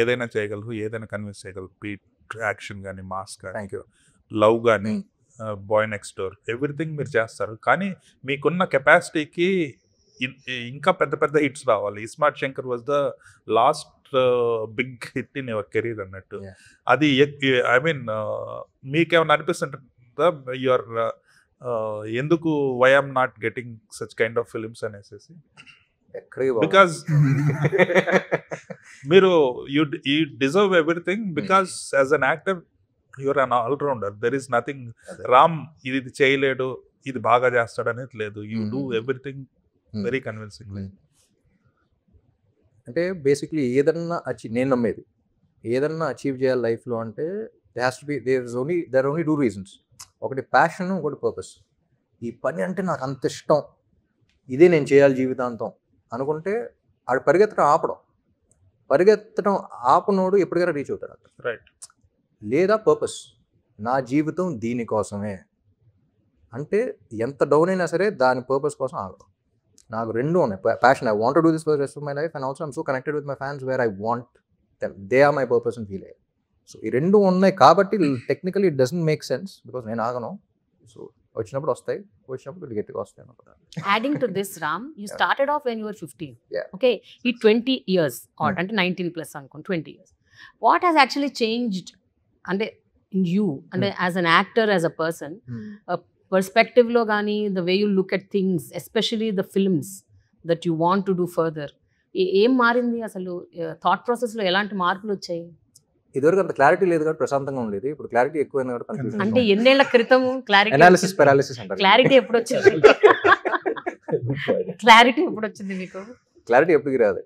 ఏదైనా చేయగలరు, ఏదైనా convince చేయగలరు. Beat action కానీ, mass కానీ, థ్యాంక్ యూ, లవ్ కానీ, బాయ్ నెక్స్ట్ డోర్, ఎవ్రీథింగ్ మీరు చేస్తారు. కానీ మీకున్న కెపాసిటీకి ఇంకా పెద్ద పెద్ద హిట్స్ రావాలి. ISmart Shankar was the last big hit in your career అన్నట్టు. అది ఐ మీన్ మీకేమైనా అనిపిస్తుంటుందా యువర్ ఎందుకు why am not getting such kind of films అనేసి? బికాస్ మీరు you deserve everything because as an actor you're an all rounder. There is nothing Ram ఇది చేయలేడు, ఇది బాగా చేస్తాడు అనేది లేదు. You do everything very convincing. అంటే బేసిక్లీ ఏదన్నా నేను నమ్మేది ఏదన్నా అచీవ్ చేయాలి లైఫ్లో అంటే దేర్ ఆర్ ఓన్లీ 2 reasons. ఒకటి ప్యాషన్, ఒకటి పర్పస్. ఈ పని అంటే నాకు అంత ఇష్టం, ఇదే నేను చేయాలి జీవితాంతం అనుకుంటే ఆడు పరిగెత్తడం ఆపనోడు ఎప్పటికైనా రీచ్ అవుతాడు అక్కడ. రైట్. లేదా పర్పస్, నా జీవితం దీనికోసమే అంటే ఎంత డౌన్ అయినా సరే దాని పర్పస్ కోసం ఆగడం. నాకు 2 ఉన్నాయి. Passion, I want to do this for the rest of my life, and also I'm so connected with my fans where I want them, they are my purpose and feel అయ్యారు. సో ఈ రెండు ఉన్నాయి కాబట్టి technically it doesn't make sense because నేను ఆగను. So వచ్చినప్పుడు వస్తాయి, వచ్చినప్పుడు గట్టిగా వస్తాయి అనమాట. Adding to this, Ram, you started off when you were 15. Yeah. Okay, ఈ 20 years or అంటే 19 plus అనుకోండి, 20 years. What has actually changed అంటే in you అంటే as an actor, as a person, perspective లో కానీ the way you look at things, especially the films that you want to do further, ఏం మారింది అసలు? Thought process లో ఎలాంటి మార్పులు వచ్చాయి? ఇదివరకు అంత క్లారిటీ లేదు కాబట్టి ప్రశాంతంగా ఉండేది, ఇప్పుడు క్లారిటీ ఎక్కువైంది కాబట్టి అంటే కన్ఫ్యూజన్. ఎన్నేళ్ల క్రితం క్లారిటీ? అనాలిసిస్ పారాలిసిస్ అంటారు. క్లారిటీ ఎప్పుడు వచ్చింది? క్లారిటీ ఎప్పుడు వచ్చింది మీకు? క్లారిటీ ఎప్పటికి రాదు,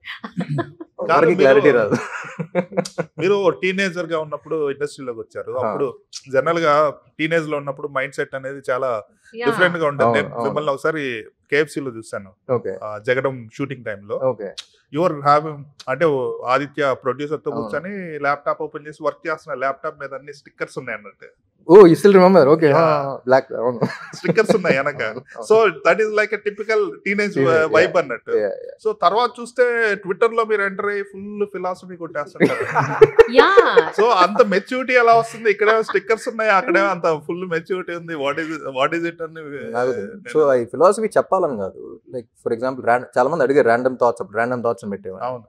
కాదు, ఎవరికి క్లారిటీ మీరు- రాదు. మీరు టీనేజర్ గా ఉన్నప్పుడు ఇండస్ట్రీలోకి వచ్చారు. అప్పుడు జనరల్ గా టీనేజ్ లో ఉన్నప్పుడు మైండ్ సెట్ అనేది చాలా Yeah. డిఫరెంట్ గా ఉంటుంది. నేను అవును. మిమ్మల్ని ఒకసారి KFC లో చూసాను, ఓకే జగడం షూటింగ్ టైంలో. ఓకే యువర్ హ్యావింగ్ అంటే ఆదిత్య ప్రొడ్యూసర్ తో అవును. కూర్చొని ల్యాప్టాప్ ఓపెన్ చేసి వర్క్ చేస్తున్న ల్యాప్టాప్ మీద అన్ని స్టిక్కర్స్ ఉన్నాయి అన్నట్టు. Oh you still remember? Okay, Yeah. Black అవును. స్టిక్కర్స్ ఉన్నాయి వెనక. So that is like a typical teenage Yeah. Vibe అన్నట్టు. Yeah, సో తర్వాత చూస్తే ట్విట్టర్ లో మీరు ఎంటర్ అయ్యి ఫుల్ ఫిలాసఫీ కొట్టేస్తుంటారు. Yeah. సో అంత మెచ్యూరిటీ ఎలా వస్తుంది? ఇక్కడే స్టిక్కర్స్ ఉన్నాయి, అక్కడే అంత ఫుల్ మెచ్యూరిటీ ఉంది. వాట్ ఈస్ ఇట్ అని సో ఈ ఫిలాసఫీ చెప్పాలని కాదు, లైక్ ఫర్ ఎగ్జాంపుల్ చాలా మంది అడిగారు ర్యాండమ్ థాట్స్ అని పెట్టేవా. అవును.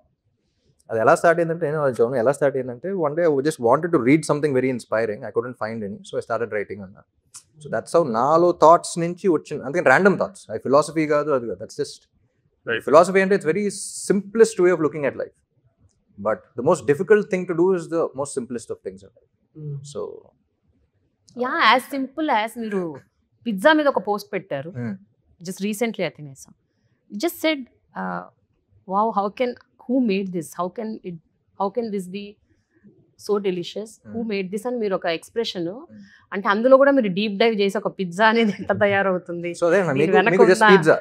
అది ఎలా స్టార్ట్ అయిందంటే, నేను అది చదువు ఎలా స్టార్ట్ అయిందంటే, one day I just wanted to read something very inspiring, I couldn't find any, so I started writing అన్న. సో దట్స్ హౌ నాలో థాట్స్ నుంచి వచ్చింది, అందుకని ర్యాండమ్ థాట్స్. అది ఫిలాసఫీ కాదు, అది కాదు, దట్స్ జస్ట్ ఫిలాసఫీ. అంటే it's very simplest way of looking at life, but the most difficult thing to do is the most simplest of things. So yeah, as simple as మీరు pizza మీద ఒక post పెట్టారు just recently, I think just said wow, who made this, how can this be so delicious, who made this అని మీరు ఒక expression, అంటే అందులో కూడా మీరు డీప్ డైవ్ చేసి ఒక పిజ్జా అనేది ఎంత తయారవుతుంది. సో అదే మీరు వెనక జస్ట్ ఉన్న- పిజ్జా.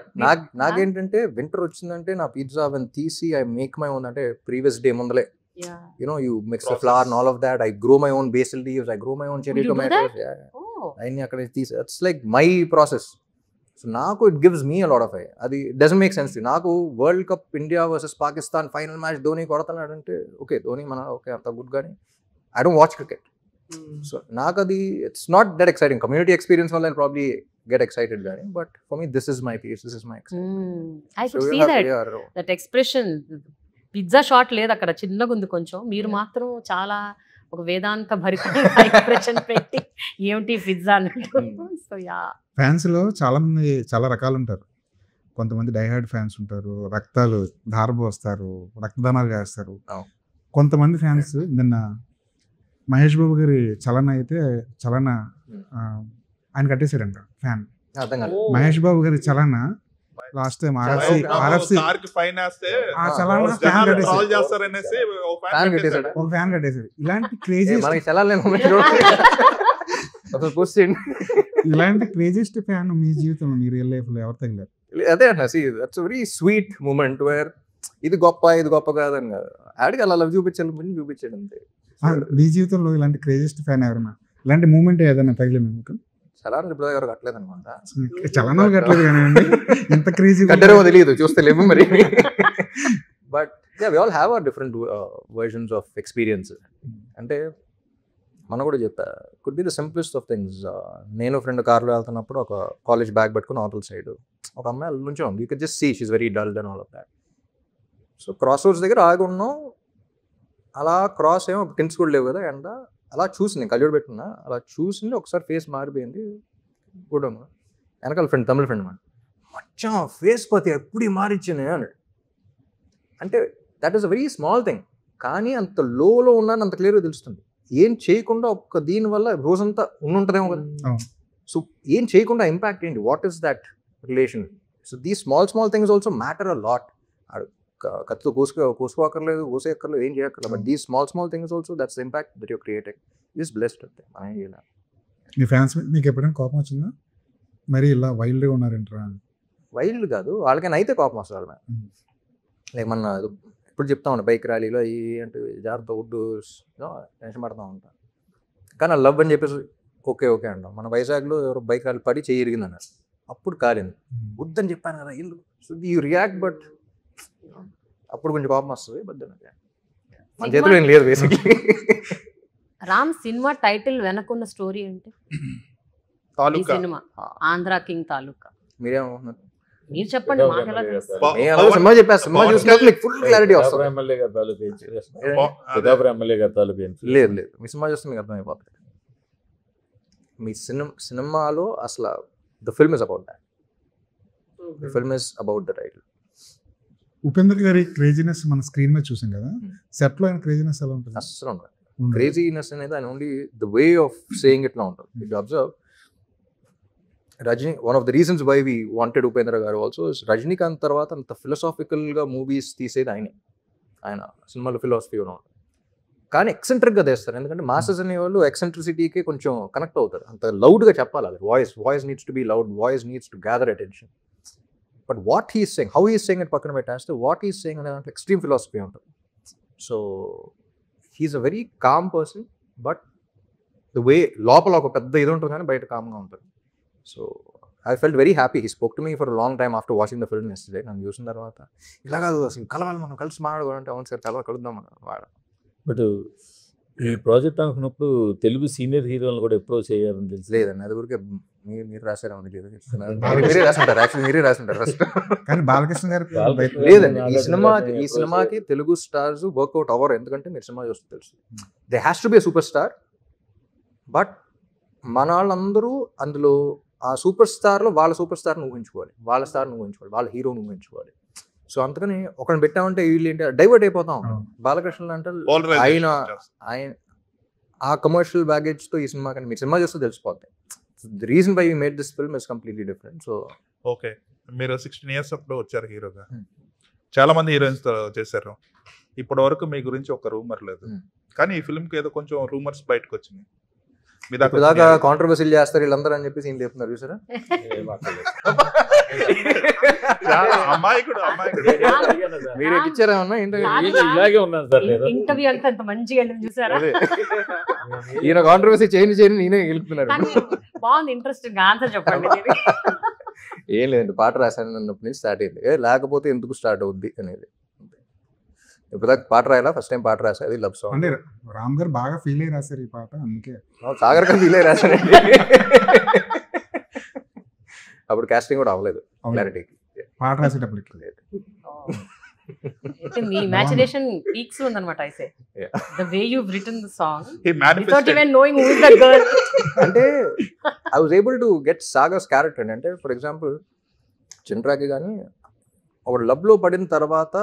నాకేంటంటే వింటర్ వచ్చిందంటే నా పిజ్జా అవన్నీ తీసి ఐ మేక్ మై ఓన్, అంటే ప్రీవియస్ డే ముందలే Yeah. you mix the flour and all of that. I grow my own basil leaves, I grow my own cherry You do tomatoes. that? Yeah. Oh. అన్ని అక్కడ తీసి, it's like my process. So నాకు it gives me a lot of అది doesn't make sense to నాకు. World cup India versus Pakistan final match Dhoni కొడతాడు అంటే okay, Dhoni మన okay అంత గుడ్, కానీ I don't watch cricket. So నాకు అది it's not that exciting. Community experience వల్ల ఐ ప్రాబ్లీ గెట్ ఎక్సైటెడ్, కానీ but for me this is my peace, this is my I could see that expression. Pizza shot లేదు అక్కడ, చిన్నగా ఉంది కొంచెం. మీరు మాత్రం చాలా ఒక వేదాంత భరితమైన ఎక్స్ప్రెషన్ పెట్టి ఏమిటి పిజ్జా అన్నట్టు. సో యా, ఫ్యాన్స్ లో చాలా మంది చాలా రకాలు ఉంటారు. కొంతమంది డైహార్డ్ ఫ్యాన్స్ ఉంటారు, రక్తాలు ధారపోస్తారు, రక్తదానాలు చేస్తారు. అవును. కొంతమంది ఫ్యాన్స్ నిన్న మహేష్ బాబు గారి చలన అయితే చలన ఆయన కట్టేశాడంట ఫ్యాన్. అర్థం కాదు. మహేష్ బాబు గారి చలన లాస్ట్ టైం ఆర్ఎఫ్సి కార్ కి ఫైన్ వేస్తే ఆ చలన ఫ్యాన్ జనాలు కట్టేశాడు. ట్రాల్ చేస్తారనేసి ఓ Fan ఫ్యాన్ కట్టేశాడు. కట్టేశాడు. ఒక ఫ్యాన్ కట్టేశాడు. ఇలాంటి క్రేజీ మనకి చలాలి పోస్ట్ చేయండి. ఇలాంటి క్రేజియస్ట్ ఫ్యాన్ మీ జీవితంలో మీ రియల్ లైఫ్ లో ఎవరు తగిలారు? అదే అన్న, see that's very sweet moment where ఇది గొప్ప కాదని కాదు, ఆడికి అలా లవ్ చూపించాడు అంతే. మీ జీవితంలో ఇలాంటి క్రేజియస్ట్ ఫ్యాన్ ఎవరన్నా, ఇలాంటి మూమెంట్ ఏదైనా తగిలింది మీకు? చలాన్ని ఇప్పుడు దగ్గర కట్టలేదు అనమాట. చలనం కట్టలేదు కానీ ఇంత క్రేజీ కట్టారేమో తెలియదు, చూస్తే లేము మరి. But we all have our different versions of experience. అంటే మనం కూడా చెప్తా, could be the simplest of things. నేను ఫ్రెండ్ కార్లో వెళ్తున్నప్పుడు ఒక కాలేజ్ బ్యాగ్ పట్టుకుని అవతల సైడ్ ఒక అమ్మాయి అల్ల నుంచి ఉంది. You can just see she's very dulled and all of that. So crossroads దగ్గర ఆగి ఉన్నాం, అలా క్రాస్ ఏమో టిన్స్ కూడా లేవు కదా, అండ్ అలా చూసింది, నేను కళ్ళజోడు పెట్టుకున్నా, అలా చూసింది, ఒకసారి ఫేస్ మారిపోయింది. కూడా వెనకాల ఫ్రెండ్, తమిళ ఫ్రెండ్ మాట, మచ్చా ఫేస్ పతి ఎప్పుడు మారిచ్చాను అన్నాడు. అంటే that is a very small thing, కానీ అంత లోలో ఉన్నాను అంత క్లియర్గా తెలుస్తుంది. ఏం చేయకుండా ఒక్క దీనివల్ల రోజంతా ఉంటుందేమో కదా. సో ఏం చేయకుండా ఇంపాక్ట్ ఏంటి, what is that relation? So the small things also matter a lot. కత్తితో కోసుకోక్కర్లేదు, కోసేయక్కర్లేదు, ఏం చేయక్కర్లేదు, but the small things also that's impact that you're creating is blessed. అంతే మనం ఏం చేయాలి. మీ ఫ్యాన్స్ మీకు ఎప్పుడైనా కోపం వచ్చిందా? మరి ఇలా వైల్డ్గా ఉన్నారంటారా? వైల్డ్ కాదు, వాళ్ళకైనా అయితే కోపం వస్తుంది వాళ్ళ మీద. లైక్ మన ఇప్పుడు చెప్తా ఉంటా బైక్ ర్యాలీలో ఈ అంటే జాగ్రత్త ఉడ్డు టెన్షన్ పడతా ఉంటా, కానీ ఆ లవ్ అని చెప్పేసి ఓకే అంటాం. మన వైజాగ్లో ఎవరో బైక్ ర్యాలీ పడి చేయి ఇరిగింది అన్నారు, అప్పుడు కాలింది. వద్దని చెప్పాను కదా ఎందుకు, సో యూ రియాక్ట్, బట్ అప్పుడు కొంచెం కోపం వస్తుంది. బట్ మన చేతిలో ఏం లేదు బేసిక్లీ. రామ్ సినిమా టైటిల్ వెనకున్న స్టోరీ ఏంటి? ఈ తాలూకా సినిమా ఆంధ్ర కింగ్ తాలూకా. మీరేమనుకున్నారు? మీరు చెప్పండి, మాకు ఎలా తెలుసు? నేను అలాగే సినిమా చెప్పాను, సినిమా చూసినాక మీకు ఫుల్ క్లారిటీ వస్తుంది. ఎమ్మెల్యే గారి తాలూకు ఏం చేస్తున్నారు? అదే. పిఠాపురం ఎమ్మెల్యే గారి తాలూకు ఏం చేస్తున్నారు? లేదు లేదు, మీ సినిమా చూస్తే మీకు అర్థమైపోతుంది. మీ సినిమాలో అసలు the film is about that. The film is about the title. Upendra గారి క్రేజీనెస్ మన స్క్రీన్ మీద చూసాం కదా, సెట్ లో ఆయన క్రేజీనెస్ ఎలా ఉంటుంది? అస్సలు ఉండదు. క్రేజీనెస్ అనేది ఆయన only the way of saying ఇట్లా ఉంటుంది. It observe Rajni, one of the reasons why we wanted Upendra garu also, Rajinikanth తర్వాత అంత ఫిలసాఫికల్గా మూవీస్ తీసేది ఆయనే. ఆయన సినిమాలో ఫిలాసఫీ ఉంటుంది, కానీ ఎక్సెంట్రిక్గా తీస్తారు. ఎందుకంటే మాసెస్ అనేవాళ్ళు ఎక్సెంట్రిసిటీకి కొంచెం కనెక్ట్ అవుతారు. అంత లౌడ్గా చెప్పాలి, అది voice needs to be loud, voice needs to gather attention. But what he's saying, how he's saying అని పక్కన పెట్టేస్తే వాట్ హీస్ సేయింగ్ అనే దాంట్లో ఎక్స్ట్రీమ్ ఫిలాసఫీ ఉంటుంది. So he's a very calm person, but the way లోపల ఒక పెద్ద ఇది ఉంటుంది కానీ బయట కామ్గా ఉంటుంది. So I felt very happy. He spoke to me for long time after watching the film yesterday. నన్ను చూసిన తర్వాత ఇలా కాదు అసలు కలవాలి, మనం కలిసి మాట్లాడుకోవాలంటే అవును సార్ కలుద్దాం మనం వాడ. బట్ ఈ ప్రాజెక్ట్ అనుకున్నప్పుడు తెలుగు సీనియర్ హీరోలను కూడా అప్రోచ్ చేయాలని తెలుసు. లేదండి, అది ఊరికే మీరు రాశారా లేదు, మీరే రాసుంటారు. యాక్చువల్లీ మీరే రాసుంటారు ఫస్ట్. కానీ బాలకృష్ణ గారు లేదండి, ఈ సినిమాకి తెలుగు స్టార్స్ వర్క్అవుట్ అవ్వరు. ఎందుకంటే మీరు సినిమా చూస్తే తెలుసు, they has to be super star. But మన వాళ్ళందరూ అందులో ఆ సూపర్ స్టార్లో వాళ్ళ సూపర్ స్టార్ని ఊహించుకోవాలి, వాళ్ళ స్టార్ని ఊహించుకోవాలి, వాళ్ళ హీరోని ఊహించుకోవాలి. సో అందుకని ఒకరిని పెట్టామంటే వీళ్ళు ఏంటి డైవర్ట్ అయిపోతాం. బాలకృష్ణ అంటే ఆయన ఆ కమర్షియల్ బ్యాగేజ్తో ఈ సినిమా కానీ మీరు సినిమా చూస్తే తెలిసిపోతాయి. The reason why we made this film is completely different. So okay, మీరు 16 years అప్పుడు వచ్చారు హీరోగా, చాలా మంది హీరోయిన్స్ తో చేశారు. ఇప్పటి వరకు మీ గురించి ఒక రూమర్ లేదు, కానీ ఈ ఫిల్మ్ కి ఏదో కొంచెం రూమర్స్ బయటకు వచ్చినాయి. మీ దాకా కాంట్రవర్సీలు చేస్తారు వీళ్ళందరూ అని చెప్పేసి ఏం చెప్తున్నారు చూసారా? మీరు ఇచ్చారేమన్నా ఇలాగే ఉన్నాను సార్ నేను. ఇంటర్వ్యూ అంతా ఎంత మంచిగా చూసారా? ఈయన కాంట్రవర్సీ చేయని నేనే గెలుపుతున్నాడు. బాగుంది, ఇంట్రెస్టింగ్ ఆన్సర్ చెప్పండి. ఏం లేదండి, పాట రాశాను అన్నప్పటి నుంచి స్టార్ట్ అయింది. లేకపోతే ఎందుకు స్టార్ట్ అవుద్ది అనేది. ఇప్పుడు పాట రాయాలా, ఫస్ట్ టైం పాట రాసేది లవ్ సాంగ్. అంటే రామ్ గారు బాగా ఫీల్ అయ్యి రాశారు ఈ పాట, అందుకే సాగర్ గారు ఫీల్ అయ్యి రాశారండి. అప్పుడు కాస్టింగ్ కూడా అవ్వలేదు క్లారిటీకి. పాట రాసేటప్పటికి లేదు. అయితే మీ ఇమాజినేషన్ పీక్స్ ఉందన్నమాట. అయితే the way you written the song without even knowing who is the girl. అంటే I was able to get Sagar's character. అంటే ఫర్ ఎగ్జాంపుల్ చంద్రాకి కానీ ఒక లవ్లో పడిన తర్వాత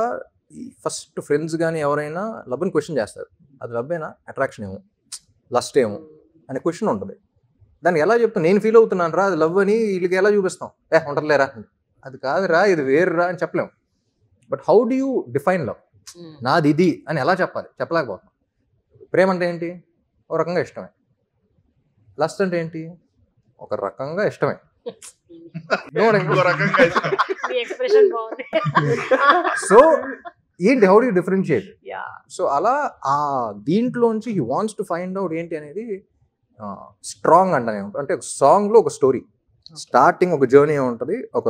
ఫస్ట్ ఫ్రెండ్స్ కానీ ఎవరైనా లవ్ని క్వశ్చన్ చేస్తారు. అది లవ్ అయినా అట్రాక్షన్ ఏమో లస్ట్ ఏమో అనే క్వశ్చన్ ఉంటుంది. దాన్ని ఎలా చెప్తాను, నేను ఫీల్ అవుతున్నాను రా అది లవ్ అని వీళ్ళకి ఎలా చూపిస్తాం? ఉంటలేరా, అది కాదురా ఇది వేరురా అని చెప్పలేము. But how do you define love? నాది ఇది అని ఎలా చెప్పాలి? చెప్పలేకపోతాం. ప్రేమ అంటే ఏంటి? ఒక రకంగా ఇష్టమే. లస్ట్ అంటే ఏంటి? ఒక రకంగా ఇష్టమే. సో ఏంటి, how do you differentiate? So అలా ఆ దీంట్లోంచి he wants to find out ఏంటి అనేది స్ట్రాంగ్ అంటనే ఉంటుంది. అంటే ఒక సాంగ్లో ఒక స్టోరీ స్టార్టింగ్ ఒక జర్నీ ఉంటుంది, ఒక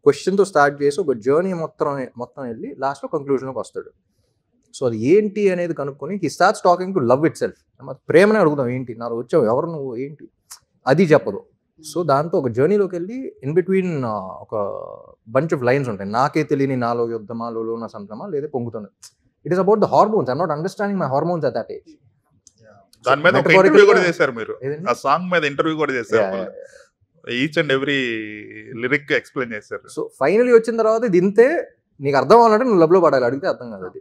క్వశ్చన్తో స్టార్ట్ చేసి ఒక జర్నీ మొత్తం వెళ్ళి లాస్ట్లో కంక్లూజన్లోకి వస్తాడు. సో అది ఏంటి అనేది కనుక్కొని he starts talking to love it self. ప్రేమనే అడుగుదాం, ఏంటి నాలో వచ్చావు, ఎవరు నువ్వు, ఏంటి, అది చెప్పదు. సో దాంతో ఒక జర్నీలోకి వెళ్ళి ఇన్ బిట్వీన్ ఒక బంచ్ ఆఫ్ లైన్స్ ఉంటాయి. నాకే తెలియని నాలో యుద్ధమా, లోలో నా సంతమా, లేదా పొంగుతుంది. It is about the hormones. I'm not understanding my hormones at that age. దాని మీద ఒక ఇంటర్వ్యూ కూడా చేశారు మీరు, ఆ సాంగ్ మీద ఇంటర్వ్యూ కూడా చేశారు. Each and every lyric explain చేశారు. సో ఫైనలీ వచ్చిన తర్వాత ఇది ఇంతే, నీకు అర్థం అవ్వాలంటే నువ్వు లవ్లో పడాలి, అడిగితే అర్థం కాదు. అది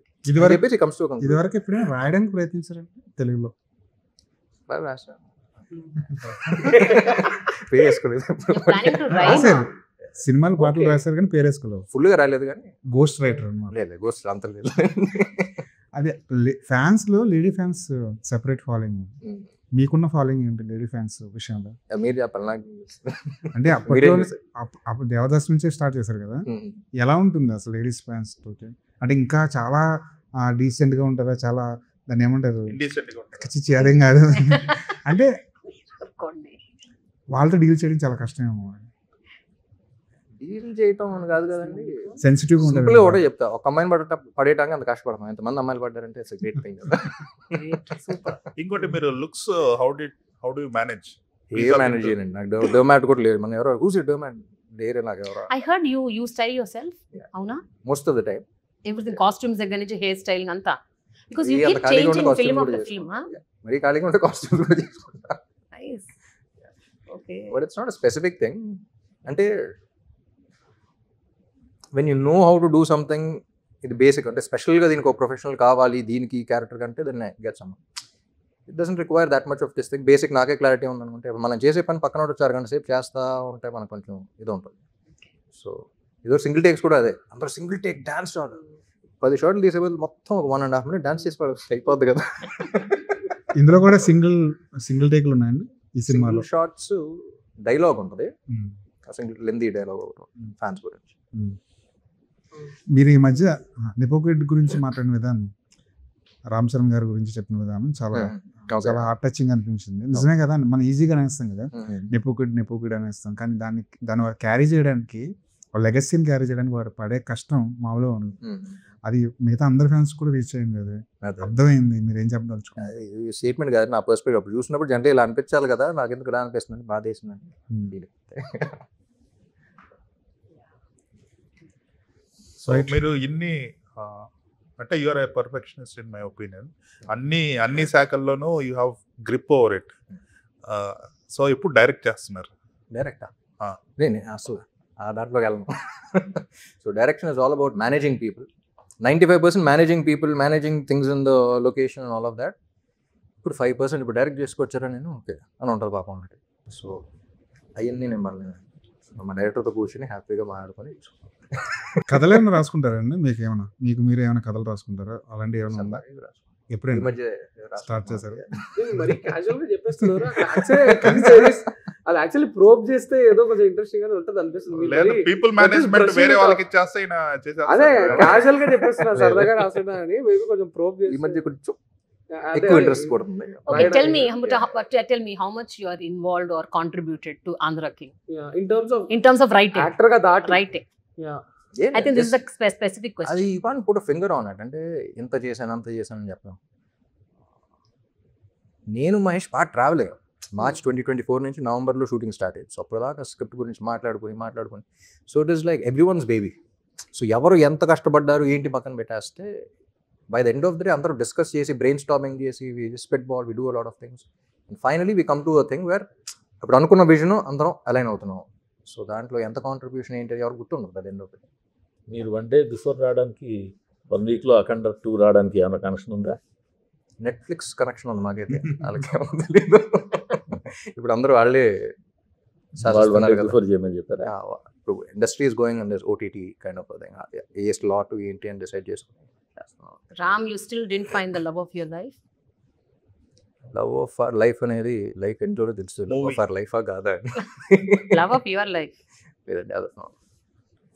ఇదివరకు ఎప్పుడైనా రాయడానికి ప్రయత్నించారంటే తెలుగులో? సినిమాలు పాటలు రాశారు కానీ పేరు వేసుకోలేదు, ఫుల్గా రాలేదు. కానీ గోస్ట్ రైటర్ అన్నమాట. లేదు, గోస్ట్ అంత లేదు. అదే ఫ్యాన్స్ లో లేడీ ఫ్యాన్స్ సెపరేట్ ఫాలోయింగ్. మీకున్న ఫాలోయింగ్ ఏంటి లేడీ ఫ్యాన్స్ విషయంలో? మీరు చెప్పాలి నాకు. అంటే అప్పుడు దేవదాస్ నుంచే స్టార్ట్ చేశారు కదా, ఎలా ఉంటుంది అసలు లేడీస్ ఫ్యాన్స్ తోటి? అంటే ఇంకా చాలా డీసెంట్ గా ఉంటుందా? చాలా దాన్ని ఏమంటారు, అదేం కాదు అంటే వాళ్ళతో డీల్ చేయడం చాలా కష్టమేమో. డీల్ చేయటం అని కాదు కదండి, సెన్సిటివ్ గా సింపుల్ గా కూడా ఉంటుంది. చెప్తా. ఒక అమ్మాయిని పడేయడానికి అంత కష్టపడతాం, ఎంతమంది అమ్మాయిలు పడ్డారంటే ఇట్స్ గ్రేట్ థింగ్ కదా. సూపర్. ఇంకోటి మీరు looks how do manage? A manage చేయండి, నాకు డోమాట్ కూడా లేదు. మన ఎవరో హూస్ డోమాట్ లేరే నాకు ఎవరో. I heard you style yourself. అవునా? Most of the time Everything, costumes దగ్గర నుంచి హెయిర్ స్టైలింగ్ అంతా. Because you ఈ అంత keep ఖాళీగా ఉంటే changing costume film కూడా after చేసుకుంటా. film, huh? మరి ఖాళీగా ఉంటే కాస్ట్యూమ్స్ కూడా చేసుకుంటా. Nice. Okay. But it's not a specific thing. అంటే when you know how to do something, ఇది బేసిక్. అంటే స్పెషల్గా దీనికి ఒక ప్రొఫెషనల్ కావాలి దీనికి క్యారెక్టర్ కంటే then get some. It doesn't require that much of this thing. Basic నాకే క్లారిటీ ఉందనుకుంటే మనం చేసే పని పక్కన ఒకటి 4 గంటల సేపు చేస్తూ ఉంటే మనకు కొంచెం ఇది ఉంటుంది. సో ఏదో సింగిల్ టేక్స్ కూడా అదే, అందరూ సింగిల్ టేక్ డాన్స్ షాట్ 10 షాట్లు తీసేవాళ్ళు మొత్తం ఒక 1.5 minute డాన్స్ చేసి అయిపోద్ది కదా. ఇందులో కూడా సింగిల్ టేక్లు ఉన్నాయండి ఈ సినిమాలో. షార్ట్స్ డైలాగ్ ఉంటుంది, ఉమ్. సింగిల్ లెందీ డైలాగ్ ఫ్యాన్స్ గురించి. ఉమ్. మీరు ఈ మధ్య నిపోకిడ్ గురించి మాట్లాడిన విధానం, రామ్ చరణ్ గారి గురించి చెప్పిన విధానం చాలా చాలా హార్ట్ టచింగ్ అనిపించింది. నిజమే కదా, మనం ఈజీగా అనేస్తాం కదా నిపోకిడ్ అనేస్తాం, కానీ దాన్ని క్యారీ చేయడానికి, లెగసీని క్యారీ చేయడానికి వారు పడే కష్టం మామూలుగా ఉంది. అది మిగతా అందరి ఫ్యాన్స్ కూడా రీచ్ అయింది. అది అర్థమైంది. మీరు ఏం చెప్పదలుచుకున్నారు? ఈ స్టేట్మెంట్ కాదు నా పర్స్పెక్టివ్. అప్పుడు చూసినప్పుడు జనరల్ ఇలా అనిపించాలి కదా, నాకు ఎందుకు ఇలా అనిపిస్తుంది, బాధ వేసిందండి. సో మీరు ఇన్ని అంటే you're a perfectionist in my opinion. అన్ని శాఖల్లోనూ you have grip over it. So ఇప్పుడు డైరెక్ట్ చేస్తున్నారు. డైరెక్టా? నేను అసలు ఆ దాంట్లోకి వెళ్ళను. So direction is all about managing people. 95% managing people, managing things in the location and all of that. ఇప్పుడు 5% ఇప్పుడు డైరెక్ట్ చేసుకొచ్చారా నేను, ఓకే అని ఉంటుంది పాపం ఒకటి. సో అవన్నీ నేను మళ్ళీ మా డైరెక్టర్తో కూర్చొని హ్యాపీగా మాట్లాడుకొని. కథలు ఏమైనా రాసుకుంటారండి? మీకు మీరు ఏమైనా కథలు రాసుకుంటారా? అలాంటి ఏమైనా ఉందా? ఈ ఎప్పుడైనా మధ్య స్టార్ట్ చేశారు? మరి క్యాజువల్ గా చెప్పేస్తున్నారు. అది యాక్చువల్లీ ప్రోబ్ చేస్తే ఏదో కొంచెం ఇంట్రెస్టింగ్ గానే ఉంటుంది అనిపిస్తుంది. లేదా పీపుల్ మేనేజ్మెంట్ వేరే వాళ్ళకి ఇచ్చేస్తే ఈయన చేసేస్తారు. అదే క్యాజువల్ గా చెప్పేస్తున్నారు, సరదాగా రాసేదా అని. మేబీ కొంచెం ప్రోబ్ ఈ మధ్య కొంచెం ఎక్కువ ఇంట్రెస్ట్ పడుతుంది. Okay, tell me how much you are involved or contributed to Andhra King in terms of writing. Actor గా దాటి Writing. I think this is a specific question. అది you can't put finger on it. అంటే ఇంత చేశాను అంత చేశాను అని చెప్పాను. నేను మహేష్ బాగా ట్రావెల్ అయ్యాం. మార్చ్ 2024 నుంచి నవంబర్లో షూటింగ్ స్టార్ట్ అయ్యింది. సో అప్పటిదాకా స్క్రిప్ట్ గురించి మాట్లాడుకొని so it is like every one's baby. So ఎవరు ఎంత కష్టపడ్డారు ఏంటి పక్కన పెట్టేస్తే by the end of the day అందరూ డిస్కస్ చేసి బ్రెయిన్ స్టార్మింగ్ చేసి we spitball, we do a lot of things and finally we come to a thing where అప్పుడు అనుకున్న విజన్ అందరం అలైన్ అవుతున్నాం. సో దాంట్లో ఎంత కాంట్రిబ్యూషన్ ఏంటి ఎవరు గుర్తుండదు by the end of the day. మీరు 1 day బిఫోర్ రావడానికి 1 week లో అఖండ 2 రావడానికి ఏమైనా కనెక్షన్ ఉందా? నెట్ఫ్లిక్స్ కనెక్షన్ ఉంది మాకైతే, వాళ్ళకి తెలియదు. ఇప్పుడు అందరూ వాళ్ళే బిఫోర్ చేయమని చెప్పారా? ఇప్పుడు industry is going and OTT kind of thing. A slot ఏంటి అని డిసైడ్ చేసుకుని. Ram, you still didn't find the love of your life? Love of our life అనేది లైక్ ఎంతో తెలుసు. లవ్ ఆఫ్ అవర్ లైఫ్ కాదా? Love of your life.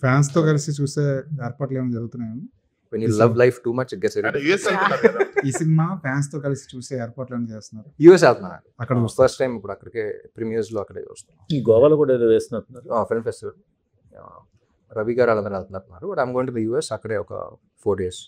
Fans తో కలిసి చూసే ఏర్పాట్లు ఏమైనా జరుగుతున్నాయండి? When you love life too much, it gets అంటే irritating. US వెళ్తున్నారు కదా. ఈ సినిమా ఫ్యాన్స్ తో కలిసి చూసే ఏర్పాట్లు ఏమైనా చేస్తున్నారు? యూఎస్ వెళ్తున్నాను అక్కడ ఫస్ట్ టైం. ఇప్పుడు అక్కడికే ప్రీమియర్స్ లో అక్కడే వస్తున్నాం. ఈ గోవాలో కూడా ఏదో వేస్తున్నారు. ఫిల్మ్ ఫెస్టివల్ రవి గారు వాళ్ళందరూ వెళ్తున్నారు. But I'm going to the US. అక్కడే ఒక 4 days